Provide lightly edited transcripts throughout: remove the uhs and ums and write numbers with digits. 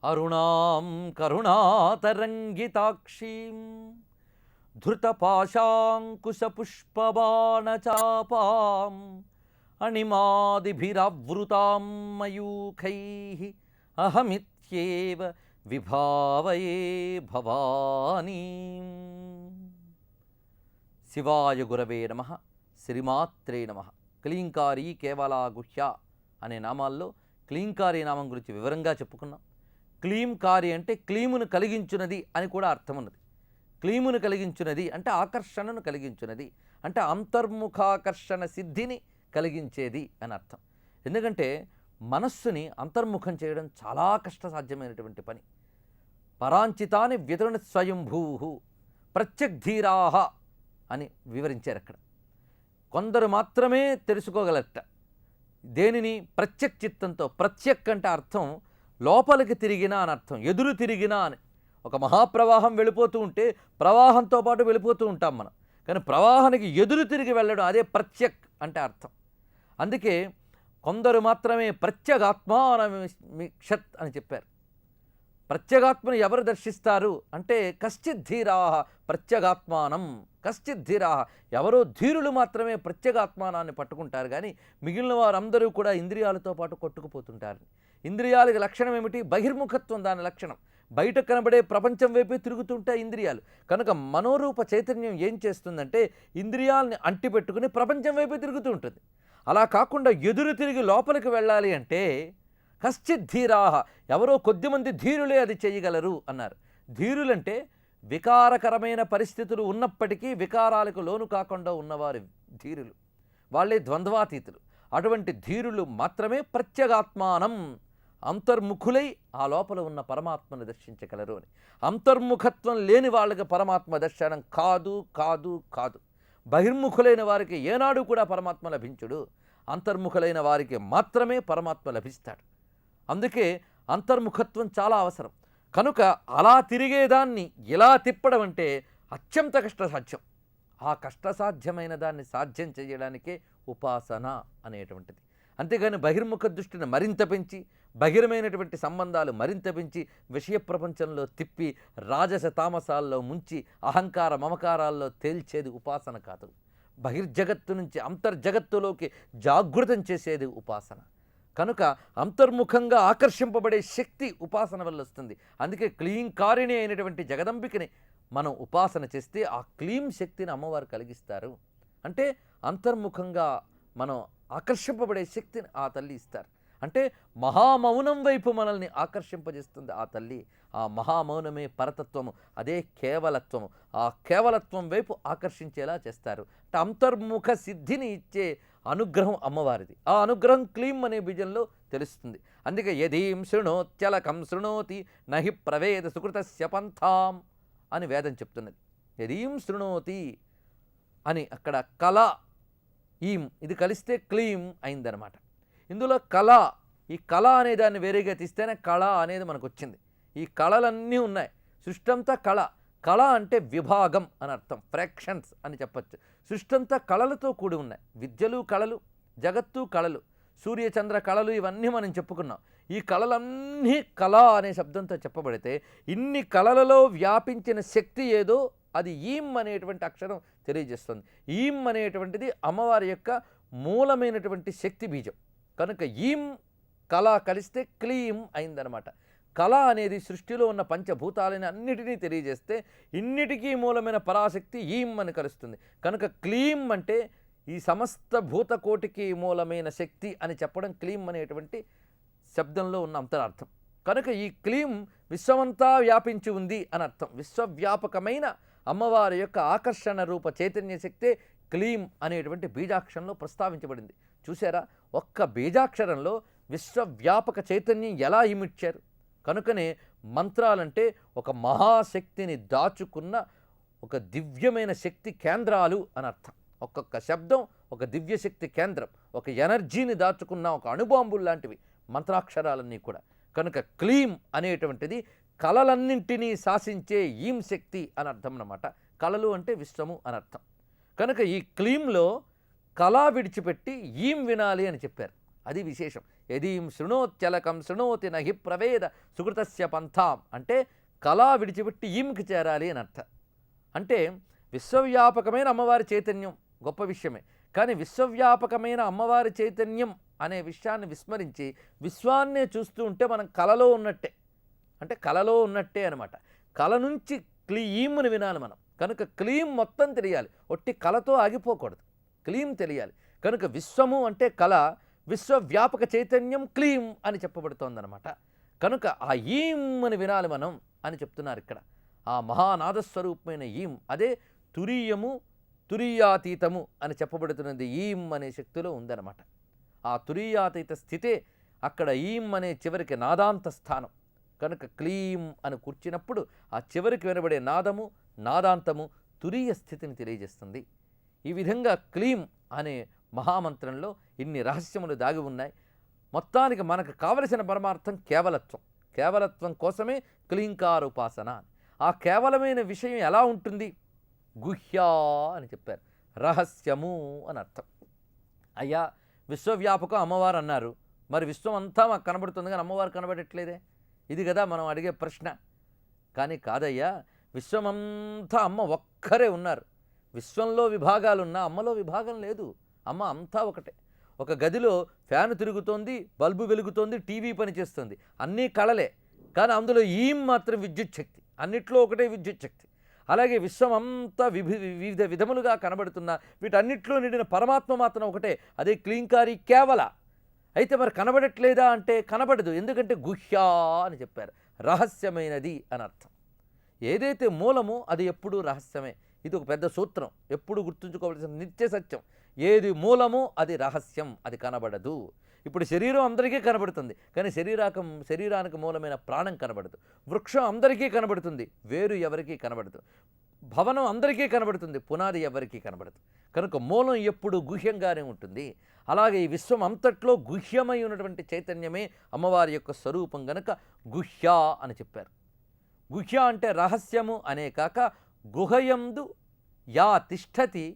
అరుణాం కరుణాతరంగితాక్షీం ధృతపాశాంకుశపుష్పబాణచాపాం అణిమాదిభిరావృతాం మయూఖైః అహమిత్యేవ విభావయే భవానీం. శివాయ గురవే నమః. శ్రీమాత్రే నమః. క్లీంకారీ కేవలా గుహ్య అనే నామాల్లో క్లీంకారీ నామం గురించి వివరంగా చెప్పుకున్నాం. క్లీంకారి అంటే క్లీమును కలిగించున్నది అని కూడా అర్థం ఉన్నది. క్లీమును కలిగించున్నది అంటే ఆకర్షణను కలిగించున్నది, అంటే అంతర్ముఖాకర్షణ సిద్ధిని కలిగించేది అని అర్థం. ఎందుకంటే మనస్సుని అంతర్ముఖం చేయడం చాలా కష్టసాధ్యమైనటువంటి పని. పరాంచితాని వ్యతృణ స్వయంభూ ప్రత్యగ్ధీరాహ అని వివరించారు అక్కడ. కొందరు మాత్రమే తెలుసుకోగలట దేనిని ప్రత్యక్ చిత్తంతో. ప్రత్యక్ అంటే అర్థం లోపలికి తిరిగినా అని అర్థం, ఎదురు తిరిగినా అని. ఒక మహాప్రవాహం వెళ్ళిపోతూ ఉంటే ప్రవాహంతో పాటు వెళ్ళిపోతూ ఉంటాం మనం, కానీ ప్రవాహానికి ఎదురు తిరిగి వెళ్ళడం అదే ప్రత్యక్ అంటే అర్థం. అందుకే కొందరు మాత్రమే ప్రత్యేగాత్మానమిక్షత్ అని చెప్పారు. ప్రత్యేగాత్మను ఎవరు దర్శిస్తారు అంటే కశ్చిత్ ధీరాహ ప్రత్యేగాత్మానం. కశ్చిత్ ధీరాహ ఎవరో ధీరులు మాత్రమే ప్రత్యేగాత్మానాన్ని పట్టుకుంటారు, కానీ మిగిలిన వారందరూ కూడా ఇంద్రియాలతో పాటు కొట్టుకుపోతుంటారు. ఇంద్రియాలకి లక్షణం ఏమిటి? బహిర్ముఖత్వం దాని లక్షణం. బయట కనబడే ప్రపంచం వైపే తిరుగుతుంటాయి ఇంద్రియాలు. కనుక మనోరూప చైతన్యం ఏం చేస్తుందంటే ఇంద్రియాలని అంటిపెట్టుకుని ప్రపంచం వైపే తిరుగుతూ ఉంటుంది. అలా కాకుండా ఎదురు తిరిగి లోపలికి వెళ్ళాలి అంటే కశ్చిత్ ధీరాహ ఎవరో కొద్దిమంది ధీరులే అది చేయగలరు అన్నారు. ధీరులంటే వికారకరమైన పరిస్థితులు ఉన్నప్పటికీ వికారాలకు లోను కాకుండా ఉన్నవారు ధీరులు. వాళ్ళే ద్వంద్వాతీతులు. అటువంటి ధీరులు మాత్రమే ప్రత్యేగాత్మానం అంతర్ముఖులై ఆ లోపల ఉన్న పరమాత్మను దర్శించగలరు అని. అంతర్ముఖత్వం లేని వాళ్ళకి పరమాత్మ దర్శనం కాదు కాదు కాదు. బహిర్ముఖులైన వారికి ఏనాడు కూడా పరమాత్మ లభించుడు. అంతర్ముఖులైన వారికి మాత్రమే పరమాత్మ లభిస్తాడు. అందుకే అంతర్ముఖత్వం చాలా అవసరం. కనుక అలా తిరిగేదాన్ని ఇలా తిప్పడం అంటే అత్యంత కష్టసాధ్యం. ఆ కష్టసాధ్యమైన దాన్ని సాధ్యం చేయడానికే ఉపాసన అనేటువంటిది. అంతేగాని బహిర్ముఖ దృష్టిని మరింత పెంచి బహిరమైనటువంటి సంబంధాలు మరింత పెంచి విషయ ప్రపంచంలో తిప్పి రాజస తామసాల్లో ముంచి అహంకార మమకారాల్లో తేల్చేది ఉపాసన కాదు. బహిర్జగత్తు నుంచి అంతర్జగత్తులోకి జాగృతం చేసేది ఉపాసన. కనుక అంతర్ముఖంగా ఆకర్షింపబడే శక్తి ఉపాసన వల్ల వస్తుంది. అందుకే క్లీంకారిణి అయినటువంటి జగదంబికని మనం ఉపాసన చేస్తే ఆ క్లీం శక్తిని అమ్మవారు కలిగిస్తారు. అంటే అంతర్ముఖంగా మనం ఆకర్షింపబడే శక్తిని ఆ తల్లి ఇస్తారు. అంటే మహామౌనం వైపు మనల్ని ఆకర్షింపజేస్తుంది ఆ తల్లి. ఆ మహామౌనమే పరతత్వము, అదే కేవలత్వము. ఆ కేవలత్వం వైపు ఆకర్షించేలా చేస్తారు. అంటే అంతర్ముఖ సిద్ధిని ఇచ్చే అనుగ్రహం అమ్మవారిది. ఆ అనుగ్రహం క్లీం అనే బీజంలో తెలుస్తుంది. అందుకే యదీం శృణోత్యలకం శృణోతి నహి ప్రవేద సుకృతస్య పంథాం అని వేదం చెప్తున్నది. యదీం శృణోతి అని అక్కడ కళ ఈం ఇది కలిస్తే క్లీం అయిందనమాట. ఇందులో కళ, ఈ కళ అనే దాన్ని వేరేగా తీస్తేనే కళ అనేది మనకు వచ్చింది. ఈ కళలన్నీ ఉన్నాయి. సృష్టి అంతా కళ. కళ అంటే విభాగం అని అర్థం, ఫ్రాక్షన్స్ అని చెప్పచ్చు. సృష్టి అంతా కళలతో కూడి ఉన్నాయి. విద్యలు కళలు, జగత్తు కళలు, సూర్యచంద్ర కళలు ఇవన్నీ మనం చెప్పుకున్నాం. ఈ కళలన్నీ కళ అనే శబ్దంతో చెప్పబడితే ఇన్ని కళలలో వ్యాపించిన శక్తి ఏదో అది ఈం అనేటువంటి అక్షరం తెలియజేస్తుంది. ఈం అనేటువంటిది అమ్మవారి యొక్క మూలమైనటువంటి శక్తి బీజం. కనుక ఈం కళ కలిస్తే క్లీం అయిందనమాట. కళ అనేది సృష్టిలో ఉన్న పంచభూతాలని అన్నిటినీ తెలియజేస్తే ఇన్నిటికీ మూలమైన పరాశక్తి ఈం అని కలుస్తుంది. కనుక క్లీం అంటే ఈ సమస్త భూతకోటికి మూలమైన శక్తి అని చెప్పడం క్లీం అనేటువంటి శబ్దంలో ఉన్న అంతరార్థం. కనుక ఈ క్లీం విశ్వమంతా వ్యాపించి ఉంది అని అర్థం. విశ్వవ్యాపకమైన అమ్మవారి యొక్క ఆకర్షణ రూప చైతన్య శక్తే క్లీం అనేటువంటి బీజాక్షరంలో ప్రస్తావించబడింది. చూసారా, ఒక్క బీజాక్షరంలో విశ్వవ్యాపక చైతన్యం ఎలా ఇమిడ్చారు. కనుకనే మంత్రాలంటే ఒక మహాశక్తిని దాచుకున్న ఒక దివ్యమైన శక్తి కేంద్రాలు అని అర్థం. ఒక్కొక్క శబ్దం ఒక దివ్యశక్తి కేంద్రం, ఒక ఎనర్జీని దాచుకున్న ఒక అణుబాంబులు లాంటివి మంత్రాక్షరాలన్నీ కూడా. కనుక క్లీం అనేటువంటిది కళలన్నింటినీ శాసించే ఈం శక్తి అని అర్థం అన్నమాట. కళలు అంటే విశ్వము అని అర్థం. కనుక ఈ క్లీంలో కళ విడిచిపెట్టి ఈం వినాలి అని చెప్పారు. అది విశేషం. యదీం శృణోత్యలకం శృణోతి నహి ప్రవేద సుకృతస్య పంథాం. అంటే కళ విడిచిపెట్టి ఈంకి చేరాలి అని అర్థం. అంటే విశ్వవ్యాపకమైన అమ్మవారి చైతన్యం గొప్ప విషయమే, కానీ విశ్వవ్యాపకమైన అమ్మవారి చైతన్యం అనే విషయాన్ని విస్మరించి విశ్వాన్నే చూస్తూ ఉంటే మనం కళలో ఉన్నట్టే, అంటే కళలో ఉన్నట్టే అనమాట. కళ నుంచి క్లీంని వినాలి మనం, కనుక క్లీం మొత్తం తెలియాలి, ఒట్టి కళతో ఆగిపోకూడదు, క్లీం తెలియాలి. కనుక విశ్వము అంటే కళ, విశ్వవ్యాపక చైతన్యం క్లీం అని చెప్పబడుతోందనమాట. కనుక ఆ ఈం అని వినాలి మనం అని చెప్తున్నారు ఇక్కడ. ఆ మహానాదస్వరూపమైన ఈం, అదే తురీయము తురీయాతీతము అని చెప్పబడుతున్నది ఈం అనే శక్తిలో ఉందన్నమాట. ఆ తురీయాతీత స్థితే అక్కడ ఈం అనే చివరికి నాదాంత స్థానం. కనుక క్లీం అని కూర్చున్నప్పుడు ఆ చివరికి వినబడే నాదము నాదాంతము తురీయ స్థితిని తెలియజేస్తుంది. ఈ విధంగా క్లీం అనే మహామంత్రంలో ఇన్ని రహస్యములు దాగి ఉన్నాయి. మొత్తానికి మనకు కావలసిన పరమార్థం కేవలత్వం. కేవలత్వం కోసమే క్లీంకార ఉపాసన. ఆ కేవలమైన విషయం ఎలా ఉంటుంది? గుహ్యా అని చెప్పారు, రహస్యము అని అర్థం. అయ్యా విశ్వవ్యాపకం అమ్మవారు అన్నారు, మరి విశ్వం అంతా మాకు కనబడుతుంది కానీ అమ్మవారు కనబడట్లేదే, ఇది కదా మనం అడిగే ప్రశ్న. కానీ కాదయ్యా, విశ్వమంతా అమ్మ ఒక్కరే ఉన్నారు. విశ్వంలో విభాగాలున్నా అమ్మలో విభాగం లేదు. అమ్మ అంతా ఒకటే. ఒక గదిలో ఫ్యాన్ తిరుగుతోంది, బల్బు వెలుగుతోంది, టీవీ పనిచేస్తుంది, అన్నీ కళలే, కానీ అందులో ఈం మాత్రం విద్యుత్ శక్తి, అన్నిట్లో ఒకటే విద్యుత్ శక్తి. అలాగే విశ్వం అంతా వివిధ విధములుగా కనబడుతున్న వీటన్నిట్లో నిండిన పరమాత్మ మాత్రం ఒకటే, అదే క్లీంకారి కేవల. అయితే మరి కనబడట్లేదా అంటే కనబడదు, ఎందుకంటే గుహ్యా అని చెప్పారు, రహస్యమైనది అని అర్థం. ఏదైతే మూలమో అది ఎప్పుడూ రహస్యమే. ఇది ఒక పెద్ద సూత్రం, ఎప్పుడు గుర్తుంచుకోవాల్సిన నిత్య సత్యం. ఏది మూలమో అది రహస్యం, అది కనబడదు. ఇప్పుడు శరీరం అందరికీ కనబడుతుంది, కానీ శరీరానికి మూలమైన ప్రాణం కనబడదు. వృక్షం అందరికీ కనబడుతుంది, వేరు ఎవరికీ కనబడదు. భవనం అందరికీ కనబడుతుంది, పునాది ఎవరికీ కనబడదు. కనుక మూలం ఎప్పుడు గుహ్యంగానే ఉంటుంది. అలాగే ఈ విశ్వం అంతట్లో గుహ్యమై ఉన్నటువంటి చైతన్యమే అమ్మవారి యొక్క స్వరూపం గనక గుహ్య అని చెప్పారు. గుహ్య అంటే రహస్యము అనే కాక గుహయందు యా తిష్టతి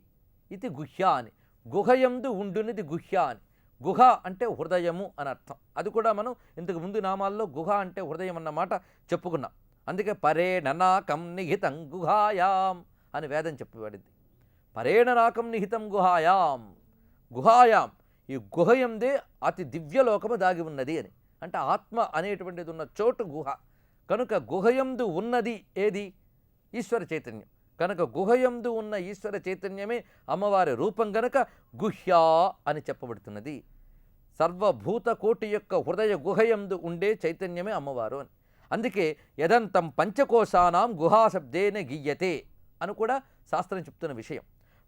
ఇది గుహ్య అని, గుహయందు ఉండునిది గుహ్య అని. గుహ అంటే హృదయము అని అర్థం. అది కూడా మనం ఇంతకు ముందు నామాల్లో గుహ అంటే హృదయం అన్నమాట చెప్పుకున్నాం. అందుకే పరేణ నాకం నిహితం గుహాయాం అని వేదం చెప్పబడింది. పరేణ నాకం నిహితం గుహాయాం, గుహాయాం ఈ గుహయందే అతి దివ్యలోకము దాగి ఉన్నది అని. అంటే ఆత్మ అనేటువంటిది ఉన్న చోటు గుహ. కనుక గుహయందు ఉన్నది ఏది? ఈశ్వర చైతన్యం. కనుక గుహయందు ఉన్న ఈశ్వర చైతన్యమే అమ్మవారి రూపం గనక గుహ్యా అని చెప్పబడుతున్నది. సర్వభూత కోటి యొక్క హృదయ గుహయందు ఉండే చైతన్యమే అమ్మవారు అని. అందుకే యదంతం పంచకోశానాం గుహాశబ్దేన గీయతే అని కూడా శాస్త్రం చెప్తున్న విషయం.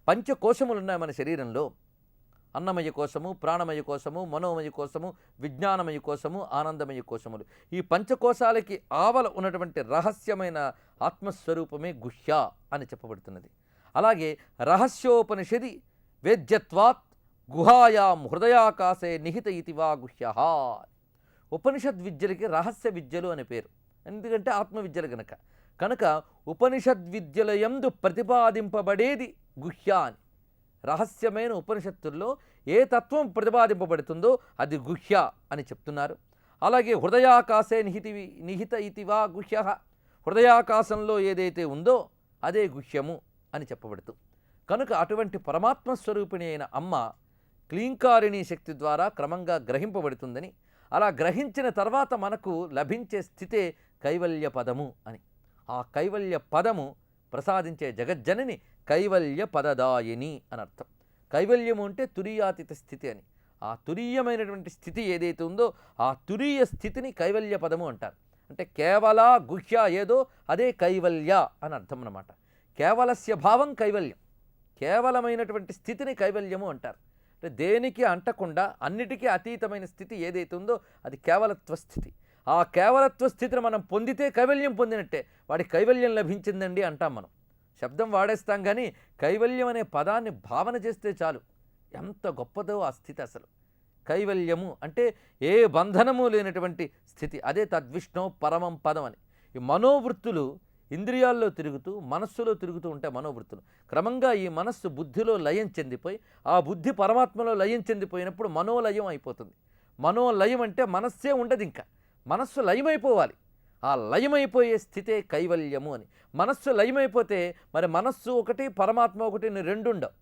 పంచకోశములు ఉన్నాయి మన శరీరంలో. అన్నమయ కోశము, ప్రాణమయ కోశము, మనోమయ కోశము, విజ్ఞానమయ కోశము, ఆనందమయ కోశములు. ఈ పంచకోశాలకి ఆవల ఉన్నటువంటి రహస్యమైన ఆత్మస్వరూపమే గుహ్య అని చెప్పబడుతున్నది. అలాగే రహస్యోపనిషది వేద్యత్వాత్ గుహాయాం హృదయాకాశే నిహిత ఇతివా గుహ్య. ఉపనిషద్ విద్యలకి రహస్య విద్యలు అనే పేరు, ఎందుకంటే ఆత్మవిద్యలు కనుక ఉపనిషద్ విద్యల యందు ప్రతిపాదింపబడేది గుహ్య అని. రహస్యమైన ఉపనిషత్తుల్లో ఏ తత్వం ప్రతిపాదింపబడుతుందో అది గుహ్య అని చెప్తున్నారు. అలాగే హృదయాకాశే నిహిత ఇతివా గుహ్య, హృదయాకాశంలో ఏదైతే ఉందో అదే గుహ్యము అని చెప్పబడుతూ. కనుక అటువంటి పరమాత్మ స్వరూపిణి అయిన అమ్మ క్లీంకారిణీ శక్తి ద్వారా క్రమంగా గ్రహింపబడుతుందని, అలా గ్రహించిన తర్వాత మనకు లభించే స్థితే కైవల్య పదము అని. ఆ కైవల్య పదము ప్రసాదించే జగజ్జనని కైవల్య పదదాయిని అని అర్థం. కైవల్యము అంటే తురీయాతీత స్థితి అని. ఆ తురీయమైనటువంటి స్థితి ఏదైతే ఉందో ఆ తురీయ స్థితిని కైవల్య పదము అంటారు. అంటే కేవల గుహ్య ఏదో అదే కైవల్య అని అర్థం అన్నమాట. కేవలస్య భావం కైవల్యం, కేవలమైనటువంటి స్థితిని కైవల్యము అంటారు. అంటే దేనికి అంటకుండా అన్నిటికీ అతీతమైన స్థితి ఏదైతే ఉందో అది కేవలత్వ స్థితి. ఆ కేవలత్వ స్థితిని మనం పొందితే కైవల్యం పొందినట్టే, వాడికి కైవల్యం లభించిందండి అంటాం. మనం శబ్దం వాడేస్తాం కానీ కైవల్యం అనే పదాన్ని భావన చేస్తే చాలు, ఎంత గొప్పదో ఆ స్థితి. అసలు కైవల్యము అంటే ఏ బంధనము లేనటువంటి స్థితి, అదే తద్విష్ణు పరమం పదం అని. ఈ మనోవృత్తులు ఇంద్రియాల్లో తిరుగుతూ మనస్సులో తిరుగుతూ ఉంటాయి. మనోవృత్తులు క్రమంగా ఈ మనస్సు బుద్ధిలో లయం చెందిపోయి ఆ బుద్ధి పరమాత్మలో లయం చెందిపోయినప్పుడు మనోలయం అయిపోతుంది. మనోలయం అంటే మనస్సే ఉండదు, ఇంకా మనస్సు లయమైపోవాలి. ఆ లయమైపోయే స్థితే కైవల్యము అని. మనస్సు లయమైపోతే మరి మనస్సు ఒకటి పరమాత్మ ఒకటి రెండు ఉండవు.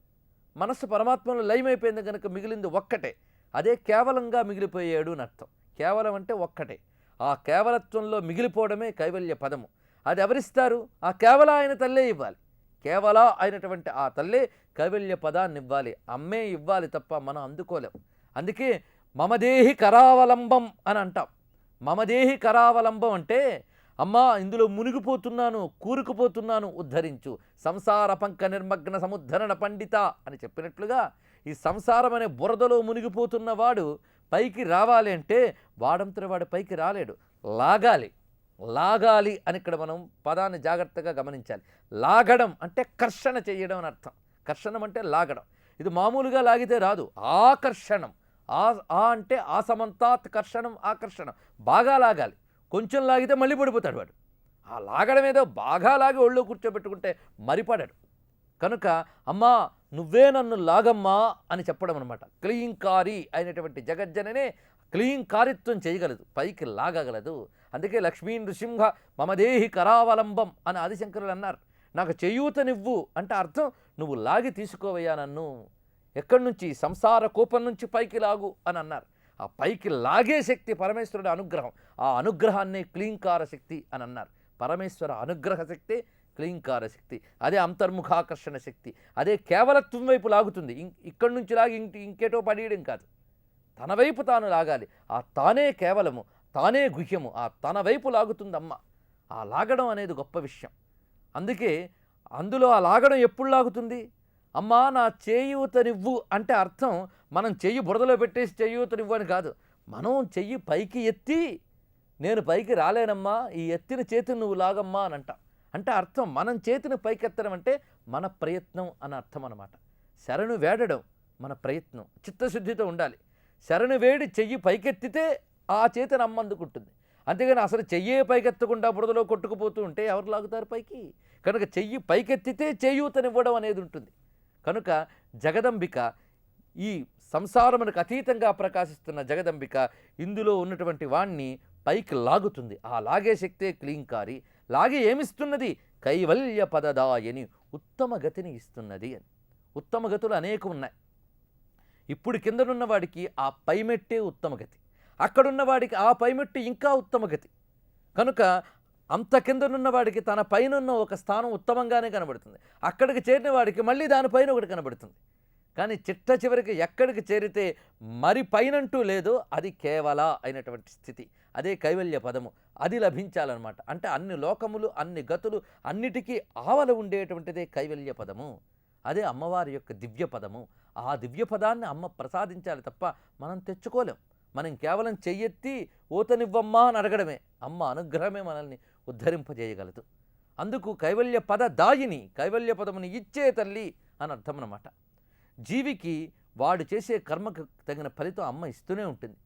మనస్సు పరమాత్మలో లయమైపోయింది కనుక మిగిలింది ఒక్కటే, అదే కేవలంగా మిగిలిపోయాడు అని అర్థం. కేవలం అంటే ఒక్కటే, ఆ కేవలత్వంలో మిగిలిపోవడమే కైవల్య పదము. అది ఎవరిస్తారు? ఆ కేవల ఆయన తల్లే ఇవ్వాలి. కేవల అయినటువంటి ఆ తల్లే కైవల్య పదాన్ని ఇవ్వాలి, అమ్మే ఇవ్వాలి తప్ప మనం అందుకోలేం. అందుకే మమదేహి కరావలంబం అని అంటాం. మమదేహి కరావలంబం అంటే అమ్మా ఇందులో మునిగిపోతున్నాను, కూరుకుపోతున్నాను, ఉద్ధరించు, సంసార పంక నిర్మగ్న సముద్ధరణ పండిత అని చెప్పినట్లుగా ఈ సంసారం అనే బురదలో మునిగిపోతున్నవాడు పైకి రావాలి అంటే వాడంతటి వాడు పైకి రాలేడు, లాగాలి. లాగాలి అని ఇక్కడ మనం పదాన్ని జాగ్రత్తగా గమనించాలి. లాగడం అంటే కర్షణ చేయడం అని అర్థం. కర్షణం అంటే లాగడం. ఇది మామూలుగా లాగితే రాదు, ఆకర్షణం. ఆ అంటే ఆసమంతాత్ కర్షణం, ఆకర్షణం. బాగా లాగాలి. కొంచెం లాగితే మళ్ళీ పడిపోతాడు వాడు. ఆ లాగడం ఏదో బాగా లాగి ఒళ్ళో కూర్చోబెట్టుకుంటే మరిపడాడు. కనుక అమ్మా నువ్వే నన్ను లాగమ్మా అని చెప్పడం అనమాట. క్లీంకారి అయినటువంటి జగజ్జననే క్లీంకారిత్వం చేయగలదు, పైకి లాగగలదు. అందుకే లక్ష్మీ నృసింహ మమదేహి కరావలంబం అని ఆదిశంకరులు అన్నారు. నాకు చేయూతనివ్వు అంటే అర్థం నువ్వు లాగి తీసుకోవయ్యా నన్ను. ఎక్కడి నుంచి? సంసార కూపం నుంచి పైకి లాగు అని అన్నారు. ఆ పైకి లాగే శక్తి పరమేశ్వరుడి అనుగ్రహం. ఆ అనుగ్రహాన్నే క్లీంకార శక్తి అని అన్నారు. పరమేశ్వర అనుగ్రహ శక్తి క్లీంకార శక్తి, అదే అంతర్ముఖాకర్షణ శక్తి, అదే కేవలత్వం వైపు లాగుతుంది. ఇక్కడి నుంచి లాగి ఇంకేటో పడేయడం కాదు, తన వైపు తాను లాగాలి. ఆ తానే కేవలము, తానే గుహ్యము, ఆ తన వైపు లాగుతుందమ్మ. ఆ లాగడం అనేది గొప్ప విషయం. అందుకే అందులో ఆ లాగడం ఎప్పుడు లాగుతుంది? అమ్మా నా చేయూతనివ్వు అంటే అర్థం మనం చెయ్యి బురదలో పెట్టేసి చేయూతనివ్వు అని కాదు. మనం చెయ్యి పైకి ఎత్తి నేను పైకి రాలేనమ్మా, ఈ ఎత్తిన చేతిని నువ్వు లాగమ్మా అని అంట. అంటే అర్థం మనం చేతిని పైకెత్తడం అంటే మన ప్రయత్నం అని అర్థం అన్నమాట. శరణు వేడడం మన ప్రయత్నం, చిత్తశుద్ధితో ఉండాలి. శరణు వేడి చెయ్యి పైకెత్తితే ఆ చేతిని అమ్మ అందుకుంటుంది. అంతేగాని అసలు చెయ్యే పైకెత్తకుండా బురదలో కొట్టుకుపోతూ ఉంటే ఎవరు లాగుతారు పైకి? కనుక చెయ్యి పైకెత్తితే చేయూతనివ్వడం అనేది ఉంటుంది. కనుక జగదంబిక, ఈ సంసారమునకు అతీతంగా ప్రకాశిస్తున్న జగదంబిక ఇందులో ఉన్నటువంటి వాణ్ణి పైకి లాగుతుంది. ఆ లాగే శక్తే క్లీంకారి. లాగి ఏమిస్తున్నది? కైవల్య పదదాయని, ఉత్తమ గతిని ఇస్తున్నది అని. ఉత్తమ గతులు అనేకం ఉన్నాయి. ఇప్పుడు కిందనున్న వాడికి ఆ పైమెట్టే ఉత్తమ గతి, అక్కడున్న వాడికి ఆ పైమెట్టు ఇంకా ఉత్తమ గతి. కనుక అంత కిందనున్న వాడికి తన పైనున్న ఒక స్థానం ఉత్తమంగానే కనబడుతుంది, అక్కడికి చేరిన వాడికి మళ్ళీ దానిపైన ఒకటి కనబడుతుంది. కానీ చిట్ట చివరికి ఎక్కడికి చేరితే మరి పైనంటూ లేదో అది కేవల అయినటువంటి స్థితి, అదే కైవల్య పదము. అది లభించాలన్నమాట. అంటే అన్ని లోకములు, అన్ని గతులు, అన్నిటికీ ఆవల ఉండేటువంటిదే కైవల్య పదము. అదే అమ్మవారి యొక్క దివ్య పదము. ఆ దివ్య పదాన్ని అమ్మ ప్రసాదించాలి తప్ప మనం తెచ్చుకోలేం. మనం కేవలం చెయ్యెత్తి ఊతనివ్వమ్మా అని అడగడమే. అమ్మ అనుగ్రహమే మనల్ని ఉద్ధరింపజేయగలదు. అందుకు కైవల్య పద దాయిని, కైవల్య పదముని ఇచ్చే తల్లి అని అర్థం అన్నమాట. జీవికి వాడు చేసే కర్మకు తగిన ఫలితం అమ్మ ఇస్తూనే ఉంటుంది.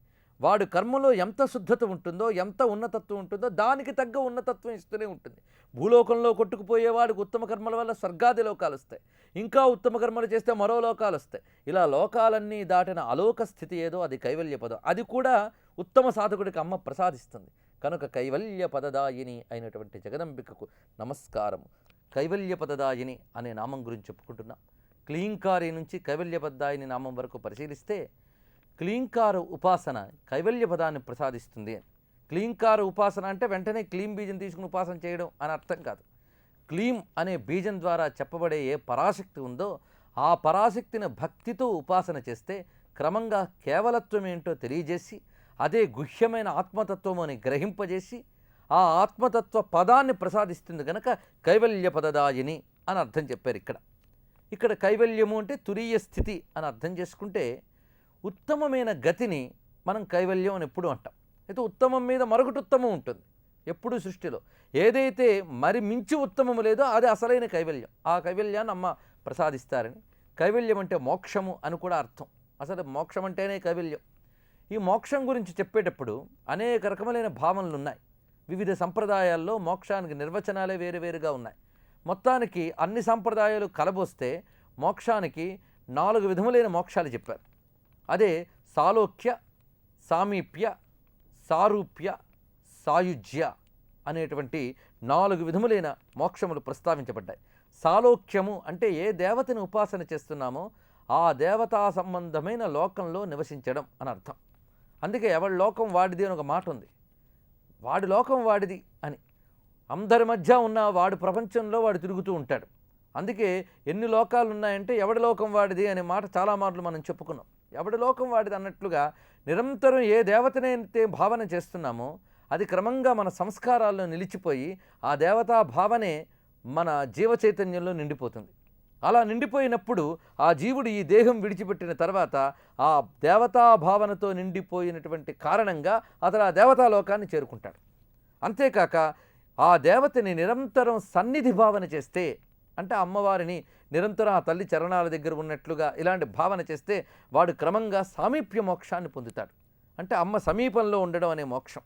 వాడు కర్మలో ఎంత శుద్ధత ఉంటుందో, ఎంత ఉన్నతత్వం ఉంటుందో దానికి తగ్గ ఉన్నతత్వం ఇస్తూనే ఉంటుంది. భూలోకంలో కొట్టుకుపోయేవాడికి ఉత్తమ కర్మల వల్ల స్వర్గాది లోకాలు వస్తాయి, ఇంకా ఉత్తమ కర్మలు చేస్తే మరో లోకాలు వస్తాయి. ఇలా లోకాలన్నీ దాటిన అలోక స్థితి ఏదో అది కైవల్య పదం. అది కూడా ఉత్తమ సాధకుడికి అమ్మ ప్రసాదిస్తుంది. కనుక కైవల్య పదదాయిని అయినటువంటి జగదంబికకు నమస్కారము. కైవల్య పదదాయిని అనే నామం గురించి చెప్పుకుంటున్నాం. క్లీంకారి నుంచి కైవల్య పదదాయిని నామం వరకు పరిశీలిస్తే క్లీంకార ఉపాసన కైవల్య పదాన్ని ప్రసాదిస్తుంది. క్లీంకార ఉపాసన అంటే వెంటనే క్లీం బీజం తీసుకుని ఉపాసన చేయడం అని అర్థం కాదు. క్లీం అనే బీజం ద్వారా చెప్పబడే ఏ పరాశక్తి ఉందో ఆ పరాశక్తిని భక్తితో ఉపాసన చేస్తే క్రమంగా కేవలత్వం ఏంటో తెలియజేసి అదే గుహ్యమైన ఆత్మతత్వం అని గ్రహింపజేసి ఆ ఆత్మతత్వ పదాన్ని ప్రసాదిస్తుంది. కనుక కైవల్య పదదాయిని అని అర్థం చెప్పారు. ఇక్కడ కైవల్యము అంటే తురీయ స్థితి అని అర్థం చేసుకుంటే ఉత్తమమైన గతిని మనం కైవల్యం అని ఎప్పుడు అంటాం. అయితే ఉత్తమం మీద మరొకటి ఉత్తమం ఉంటుంది ఎప్పుడు సృష్టిలో. ఏదైతే మరి మించి ఉత్తమము లేదో అది అసలైన కైవల్యం. ఆ కైవల్యాన్ని అమ్మ ప్రసాదిస్తారని. కైవల్యం అంటే మోక్షము అని కూడా అర్థం. అసలు మోక్షం అంటేనే కైవల్యం. ఈ మోక్షం గురించి చెప్పేటప్పుడు అనేక రకములైన భావనలు ఉన్నాయి. వివిధ సంప్రదాయాల్లో మోక్షానికి నిర్వచనాలే వేరువేరుగా ఉన్నాయి. మొత్తానికి అన్ని సంప్రదాయాలు కలబోస్తే మోక్షానికి 4 విధములైన మోక్షాలు చెప్పారు. అదే సాలోక్య, సామీప్య, సారూప్య, సాయుజ్య అనేటువంటి 4 విధములైన మోక్షములు ప్రస్తావించబడ్డాయి. సాలోక్యము అంటే ఏ దేవతని ఉపాసన చేస్తున్నామో ఆ దేవతా సంబంధమైన లోకంలో నివసించడం అని అర్థం. అందుకే ఎవడి లోకం వాడిది అని ఒక మాట ఉంది. వాడి లోకం వాడిది అని, అందరి మధ్య ఉన్న వాడి ప్రపంచంలో వాడు తిరుగుతూ ఉంటాడు. అందుకే ఎన్ని లోకాలు ఉన్నాయంటే ఎవడి లోకం వాడిది అనే మాట చాలా మార్లు మనం చెప్పుకున్నాం. ఎవడి లోకం వాడిది అన్నట్లుగా నిరంతరం ఏ దేవతనైతే భావన చేస్తున్నామో అది క్రమంగా మన సంస్కారాల్లో నిలిచిపోయి ఆ దేవతా భావనే మన జీవ చైతన్యంలో నిండిపోతుంది. అలా నిండిపోయినప్పుడు ఆ జీవుడు ఈ దేహం విడిచిపెట్టిన తర్వాత ఆ దేవతా భావనతో నిండిపోయినటువంటి కారణంగా అతను ఆ దేవతా లోకాన్ని చేరుకుంటాడు. అంతేకాక ఆ దేవతని నిరంతరం సన్నిధి భావన చేస్తే, అంటే అమ్మవారిని నిరంతరం ఆ తల్లి చరణాల దగ్గర ఉన్నట్లుగా ఇలాంటి భావన చేస్తే వాడు క్రమంగా సామీప్య మోక్షాన్ని పొందుతాడు. అంటే అమ్మ సమీపంలో ఉండడం అనే మోక్షం.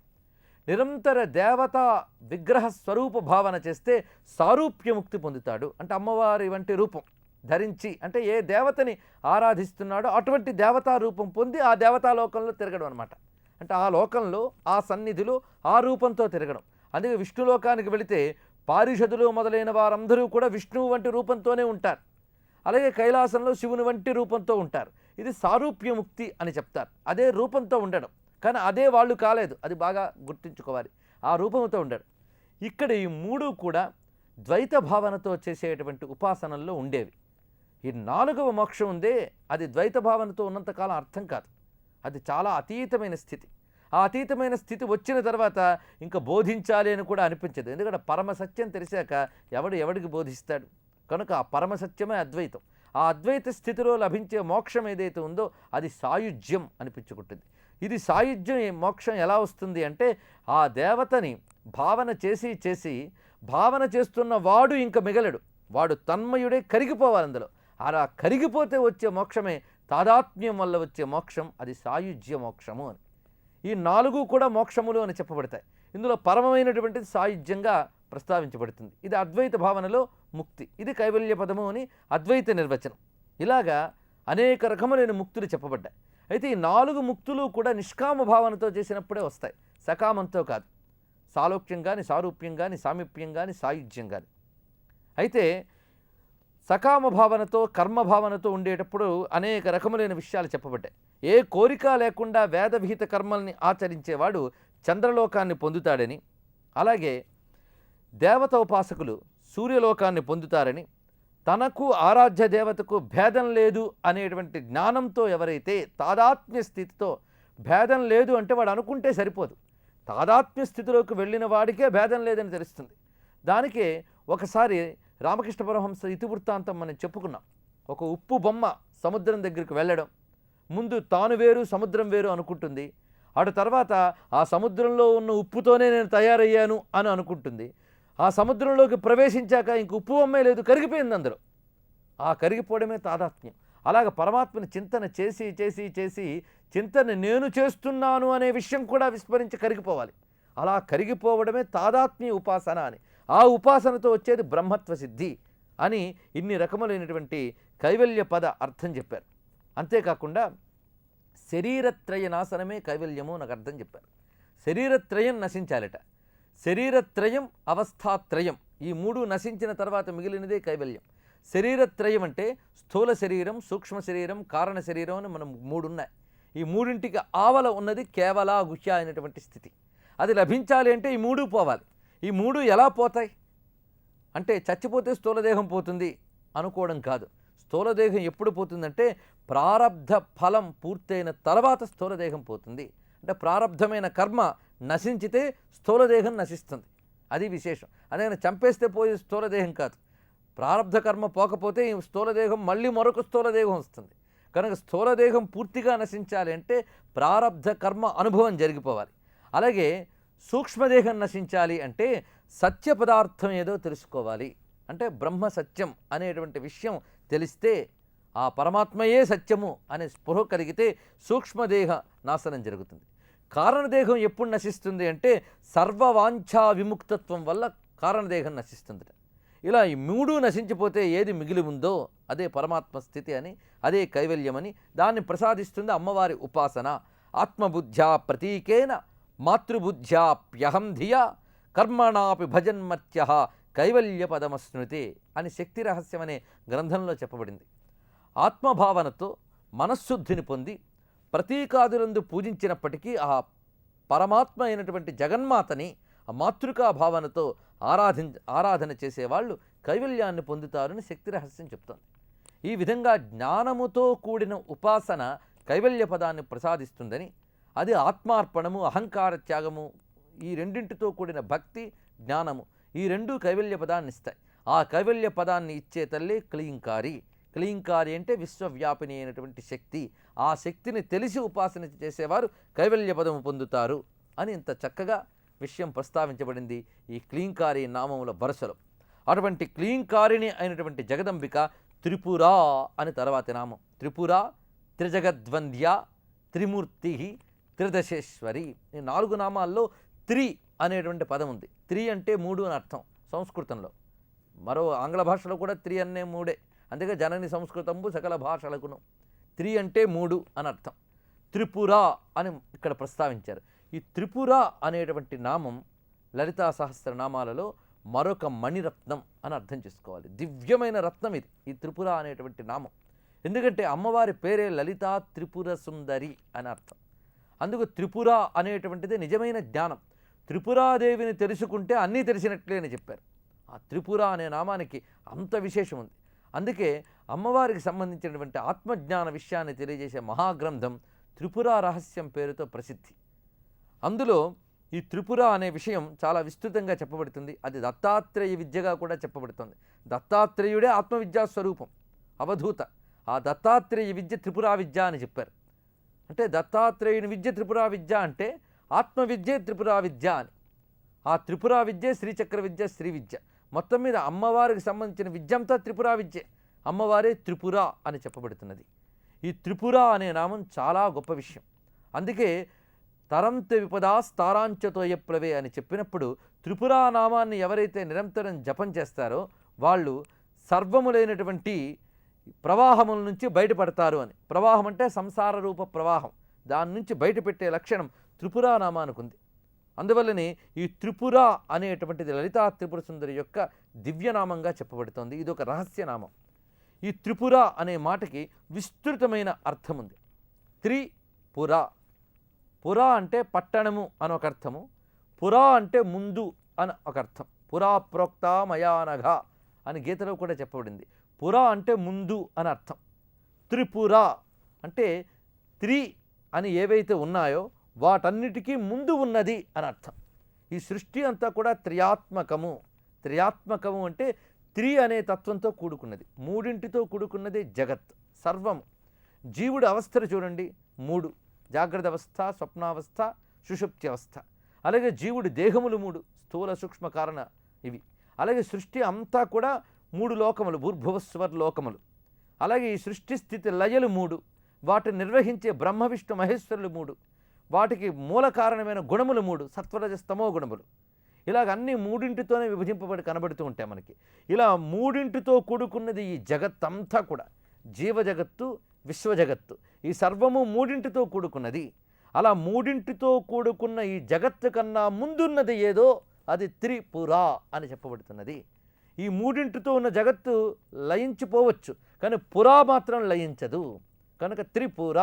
నిరంతర దేవతా విగ్రహ స్వరూప భావన చేస్తే సారూప్యముక్తి పొందుతాడు. అంటే అమ్మవారి వంటి రూపం ధరించి, అంటే ఏ దేవతని ఆరాధిస్తున్నాడో అటువంటి దేవతా రూపం పొంది ఆ దేవతా లోకంలో తిరగడం అనమాట. అంటే ఆ లోకంలో ఆ సన్నిధిలో ఆ రూపంతో తిరగడం. అందుకే విష్ణులోకానికి వెళితే పారిషదులు మొదలైన వారందరూ కూడా విష్ణువు వంటి రూపంతోనే ఉంటారు. అలాగే కైలాసంలో శివుని వంటి రూపంతో ఉంటారు. ఇది సారూప్యముక్తి అని చెప్తారు. అదే రూపంతో ఉండడం, కానీ అదే వాళ్ళు కాలేదు, అది బాగా గుర్తుంచుకోవాలి. ఆ రూపంతో ఉండడం. ఇక్కడ ఈ 3 కూడా ద్వైత భావనతో చేసేటువంటి ఉపాసనల్లో ఉండేవి. ఈ 4వ మోక్షం ఉందే అది ద్వైత భావనతో ఉన్నంతకాలం అర్థం కాదు. అది చాలా అతీతమైన స్థితి. ఆ అతీతమైన స్థితి వచ్చిన తర్వాత ఇంకా బోధించాలి అని కూడా అనిపించదు. ఎందుకంటే పరమసత్యం తెలిసాక ఎవడికి బోధిస్తాడు? కనుక ఆ పరమసత్యమే అద్వైతం. ఆ అద్వైత స్థితిలో లభించే మోక్షం ఏదైతే ఉందో అది సాయుజ్యం అనిపించుకుంటుంది. ఇది సాయుధ్యం మోక్షం ఎలా వస్తుంది అంటే ఆ దేవతని భావన చేసి భావన చేస్తున్న వాడు ఇంకా మిగలడు, వాడు తన్మయుడే కరిగిపోవాలి అందులో. అలా కరిగిపోతే వచ్చే మోక్షమే తాదాత్మ్యం వల్ల వచ్చే మోక్షం, అది సాయుజ్య మోక్షము అని. ఈ 4 కూడా మోక్షములు అని చెప్పబడతాయి. ఇందులో పరమమైనటువంటిది సాయుజ్యంగా ప్రస్తావించబడుతుంది. ఇది అద్వైత భావనలో ముక్తి, ఇది కైవల్య పదము అని అద్వైత నిర్వచనం. ఇలాగా అనేక రకములైన ముక్తులు చెప్పబడ్డాయి. అయితే ఈ 4 ముక్తులు కూడా నిష్కామ భావనతో చేసినప్పుడే వస్తాయి, సకామంతో కాదు. సాలోక్యం కానీ, సారూప్యం కానీ, సామీప్యం కానీ, సాయుధ్యం కానీ. అయితే సకామ భావనతో కర్మభావనతో ఉండేటప్పుడు అనేక రకములైన విషయాలు చెప్పబడ్డాయి. ఏ కోరిక లేకుండా వేద విహిత కర్మల్ని ఆచరించేవాడు చంద్రలోకాన్ని పొందుతాడని, అలాగే దేవత ఉపాసకులు సూర్యలోకాన్ని పొందుతారని, తనకు ఆరాధ్య దేవతకు భేదం లేదు అనేటువంటి జ్ఞానంతో ఎవరైతే తాదాత్మ్య స్థితితో, భేదం లేదు అంటే వాడు అనుకుంటే సరిపోదు, తాదాత్మ్య స్థితిలోకి వెళ్ళిన వాడికే భేదం లేదని తెలుస్తుంది. దానికే ఒకసారి రామకృష్ణ పరమహంస ఇతివృత్తాంతం మనం చెప్పుకున్నాం. ఒక ఉప్పు బొమ్మ సముద్రం దగ్గరికి వెళ్ళడం, ముందు తాను వేరు సముద్రం వేరు అనుకుంటుంది. అటు తర్వాత ఆ సముద్రంలో ఉన్న ఉప్పుతోనే నేను తయారయ్యాను అని అనుకుంటుంది. ఆ సముద్రంలోకి ప్రవేశించాక ఇంక ఉప్పు బొమ్మే లేదు, కరిగిపోయింది అందులో. ఆ కరిగిపోవడమే తాదాత్మ్యం. అలాగ పరమాత్మని చింతన చేసి చింతన నేను చేస్తున్నాను అనే విషయం కూడా విస్మరించి కరిగిపోవాలి. అలా కరిగిపోవడమే తాదాత్మ్య ఉపాసన అని. ఆ ఉపాసనతో వచ్చేది బ్రహ్మత్వ సిద్ధి అని ఇన్ని రకములైనటువంటి కైవల్య పద అర్థం చెప్పారు. అంతేకాకుండా శరీరత్రయ నాశనమే కైవల్యము నాకు అర్థం చెప్పారు. శరీరత్రయం నశించాలట. శరీరత్రయం, అవస్థాత్రయం, ఈ 3 నశించిన తర్వాత మిగిలినదే కైవల్యం. శరీరత్రయం అంటే స్థూల శరీరం, సూక్ష్మ శరీరం, కారణ శరీరం అని మనం 3 ఉన్నాయి. ఈ 3ంటికి ఆవల ఉన్నది కేవల గుహ్య అయినటువంటి స్థితి. అది లభించాలి అంటే ఈ 3 పోవాలి. ఈ 3 ఎలా పోతాయి అంటే చచ్చిపోతే స్థూలదేహం పోతుంది అనుకోవడం కాదు. స్థూలదేహం ఎప్పుడు పోతుందంటే ప్రారబ్ధ ఫలం పూర్తయిన తర్వాత స్థూలదేహం పోతుంది. అంటే ప్రారబ్ధమైన కర్మ నశించితే స్థూలదేహం నశిస్తుంది, అది విశేషం. అదే చంపేస్తే పోయే స్థూలదేహం కాదు. ప్రారబ్ధ కర్మ పోకపోతే ఈ స్థూలదేహం మళ్ళీ మరొక స్థూలదేహం వస్తుంది. కనుక స్థూలదేహం పూర్తిగా నశించాలి అంటే ప్రారబ్ధ కర్మ అనుభవం జరిగిపోవాలి. అలాగే సూక్ష్మదేహం నశించాలి అంటే సత్య పదార్థం ఏదో తెలుసుకోవాలి. అంటే బ్రహ్మ సత్యం అనేటువంటి విషయం తెలిస్తే ఆ పరమాత్మయే సత్యము అనే స్పృహ కలిగితే సూక్ష్మదేహ నాశనం జరుగుతుంది. కారణదేహం ఎప్పుడు నశిస్తుంది అంటే సర్వవాంఛా విముక్తత్వం వల్ల కారణదేహం నశిస్తుంది. ఇలా ఈ 3 నశించిపోతే ఏది మిగిలి ఉందో అదే పరమాత్మ స్థితి అని, అదే కైవల్యమని దాన్ని ప్రసాదిస్తుంది అమ్మవారి ఉపాసన. ఆత్మబుద్ధ్యా ప్రతీకేన మాతృబుద్ధ్యాప్యహం ధియా కర్మణాపి భజన్మత్య కైవల్యపదమశ్నుతే అని శక్తి రహస్యం అనే గ్రంథంలో చెప్పబడింది. ఆత్మభావనతో మనశ్శుద్ధిని పొంది ప్రతీకాదులందు పూజించినప్పటికీ ఆ పరమాత్మ అయినటువంటి జగన్మాతని ఆ మాతృకా భావనతో ఆరాధన చేసేవాళ్ళు కైవల్యాన్ని పొందుతారని శక్తి రహస్యం చెప్తోంది. ఈ విధంగా జ్ఞానముతో కూడిన ఉపాసన కైవల్య పదాన్ని ప్రసాదిస్తుందని, అది ఆత్మార్పణము, అహంకార త్యాగము, ఈ రెండింటితో కూడిన భక్తి, జ్ఞానము, ఈ రెండూ కైవల్య పదాన్ని ఇస్తాయి. ఆ కైవల్య పదాన్ని ఇచ్చే తల్లి క్లీంకారి. క్లీంకారి అంటే విశ్వవ్యాపిని అయినటువంటి శక్తి. ఆ శక్తిని తెలిసి ఉపాసన చేసేవారు కైవల్య పదము పొందుతారు అని ఇంత చక్కగా విషయం ప్రస్తావించబడింది ఈ క్లీంకారి నామముల వరుసలో. అటువంటి క్లీంకారిణి అయినటువంటి జగదంబిక త్రిపుర అని తర్వాతి నామం. త్రిపుర, త్రిజగద్వంద్య, త్రిమూర్తి, త్రిదశేశ్వరి. ఈ 4 నామాల్లో త్రి అనేటువంటి పదం ఉంది. త్రి అంటే 3 అని అర్థం సంస్కృతంలో. మరో ఆంగ్ల భాషలో కూడా త్రి అనే 3. అందుకే జనని సంస్కృతంబు సకల భాషలకును. త్రి అంటే 3 అని అర్థం. త్రిపుర అని ఇక్కడ ప్రస్తావించారు. ఈ త్రిపుర అనేటువంటి నామం లలితా సహస్రనామాలలో మరొక మణిరత్నం అని అర్థం చేసుకోవాలి. దివ్యమైన రత్నం ఇది, ఈ త్రిపుర అనేటువంటి నామం. ఎందుకంటే అమ్మవారి పేరే లలితా త్రిపుర సుందరి అని అర్థం. అందుకు త్రిపుర అనేటువంటిది నిజమైన జ్ఞానం. త్రిపురాదేవిని తెలుసుకుంటే అన్నీ తెలిసినట్లే అని చెప్పారు. ఆ త్రిపుర అనే నామానికి అంత విశేషం ఉంది. అందుకే అమ్మవారికి సంబంధించినటువంటి ఆత్మజ్ఞాన విషయాన్ని తెలియజేసే మహాగ్రంథం త్రిపుర రహస్యం పేరుతో ప్రసిద్ధి. అందులో ఈ త్రిపుర అనే విషయం చాలా విస్తృతంగా చెప్పబడుతుంది. అది దత్తాత్రేయ విద్యగా కూడా చెప్పబడుతుంది. దత్తాత్రేయుడే ఆత్మవిద్యా స్వరూపం, అవధూత. ఆ దత్తాత్రేయ విద్య త్రిపురా విద్య అని చెప్పారు. అంటే దత్తాత్రేయుని విద్య త్రిపురా విద్య అంటే ఆత్మవిద్యే త్రిపురా విద్య అని. ఆ త్రిపురా విద్యే శ్రీచక్ర విద్య, శ్రీ విద్య. మొత్తం మీద అమ్మవారికి సంబంధించిన విద్య అంతా త్రిపురా విద్యే. అమ్మవారే త్రిపుర అని చెప్పబడుతున్నది. ఈ త్రిపుర అనే నామం చాలా గొప్ప విషయం. అందుకే తరంత విపదాస్తారాంచతోయప్లవే అని చెప్పినప్పుడు త్రిపురా నామాన్ని ఎవరైతే నిరంతరం జపం చేస్తారో వాళ్ళు సర్వములైనటువంటి ప్రవాహముల నుంచి బయటపడతారు అని. ప్రవాహం అంటే సంసార రూప ప్రవాహం, దాని నుంచి బయటపెట్టే లక్షణం త్రిపురా నామానికి ఉంది. అందువల్లనే ఈ త్రిపుర అనేటువంటిది లలితా త్రిపుర సుందరి యొక్క దివ్యనామంగా చెప్పబడుతోంది. ఇది ఒక రహస్యనామం. ఈ త్రిపుర అనే మాటకి విస్తృతమైన అర్థం ఉంది. త్రిపుర, పుర అంటే పట్టణము అని ఒక అర్థము, పురా అంటే ముందు అని ఒక అర్థం. పురా ప్రోక్త మయానఘ అని గీతలో కూడా చెప్పబడింది. పుర అంటే ముందు అని అర్థం. త్రిపుర అంటే త్రి అని ఏవైతే ఉన్నాయో వాటన్నిటికీ ముందు ఉన్నది అని అర్థం. ఈ సృష్టి అంతా కూడా త్రియాత్మకము. త్రియాత్మకము అంటే త్రి అనే తత్వంతో కూడుకున్నది, మూడింటితో కూడుకున్నది జగత్ సర్వము. జీవుడు అవస్థలు చూడండి, 3: జాగ్రత్త అవస్థ, స్వప్నావస్థ, సుషుప్తి అవస్థ. అలాగే జీవుడి దేహములు 3: స్థూల సూక్ష్మ కారణ ఇవి. అలాగే సృష్టి అంతా కూడా 3 లోకములు, భూర్భువస్వర్ లోకములు. అలాగే ఈ సృష్టి స్థితి లయలు 3, వాటిని నిర్వహించే బ్రహ్మ విష్ణు మహేశ్వరులు 3, వాటికి మూల కారణమైన గుణములు 3: సత్వరజస్తమో గుణములు. ఇలాగ అన్ని 3 విభజింపబడి కనబడుతూ ఉంటాయి మనకి. ఇలా 3 కూడుకున్నది ఈ జగత్తంతా కూడా. జీవజగత్తు, విశ్వజగత్తు, ఈ సర్వము 3 కూడుకున్నది. అలా 3 కూడుకున్న ఈ జగత్తు కన్నా ముందున్నది ఏదో అది త్రిపుర అని చెప్పబడుతున్నది. ఈ 3 ఉన్న జగత్తు లయించిపోవచ్చు, కానీ పురా మాత్రం లయించదు. కనుక త్రిపుర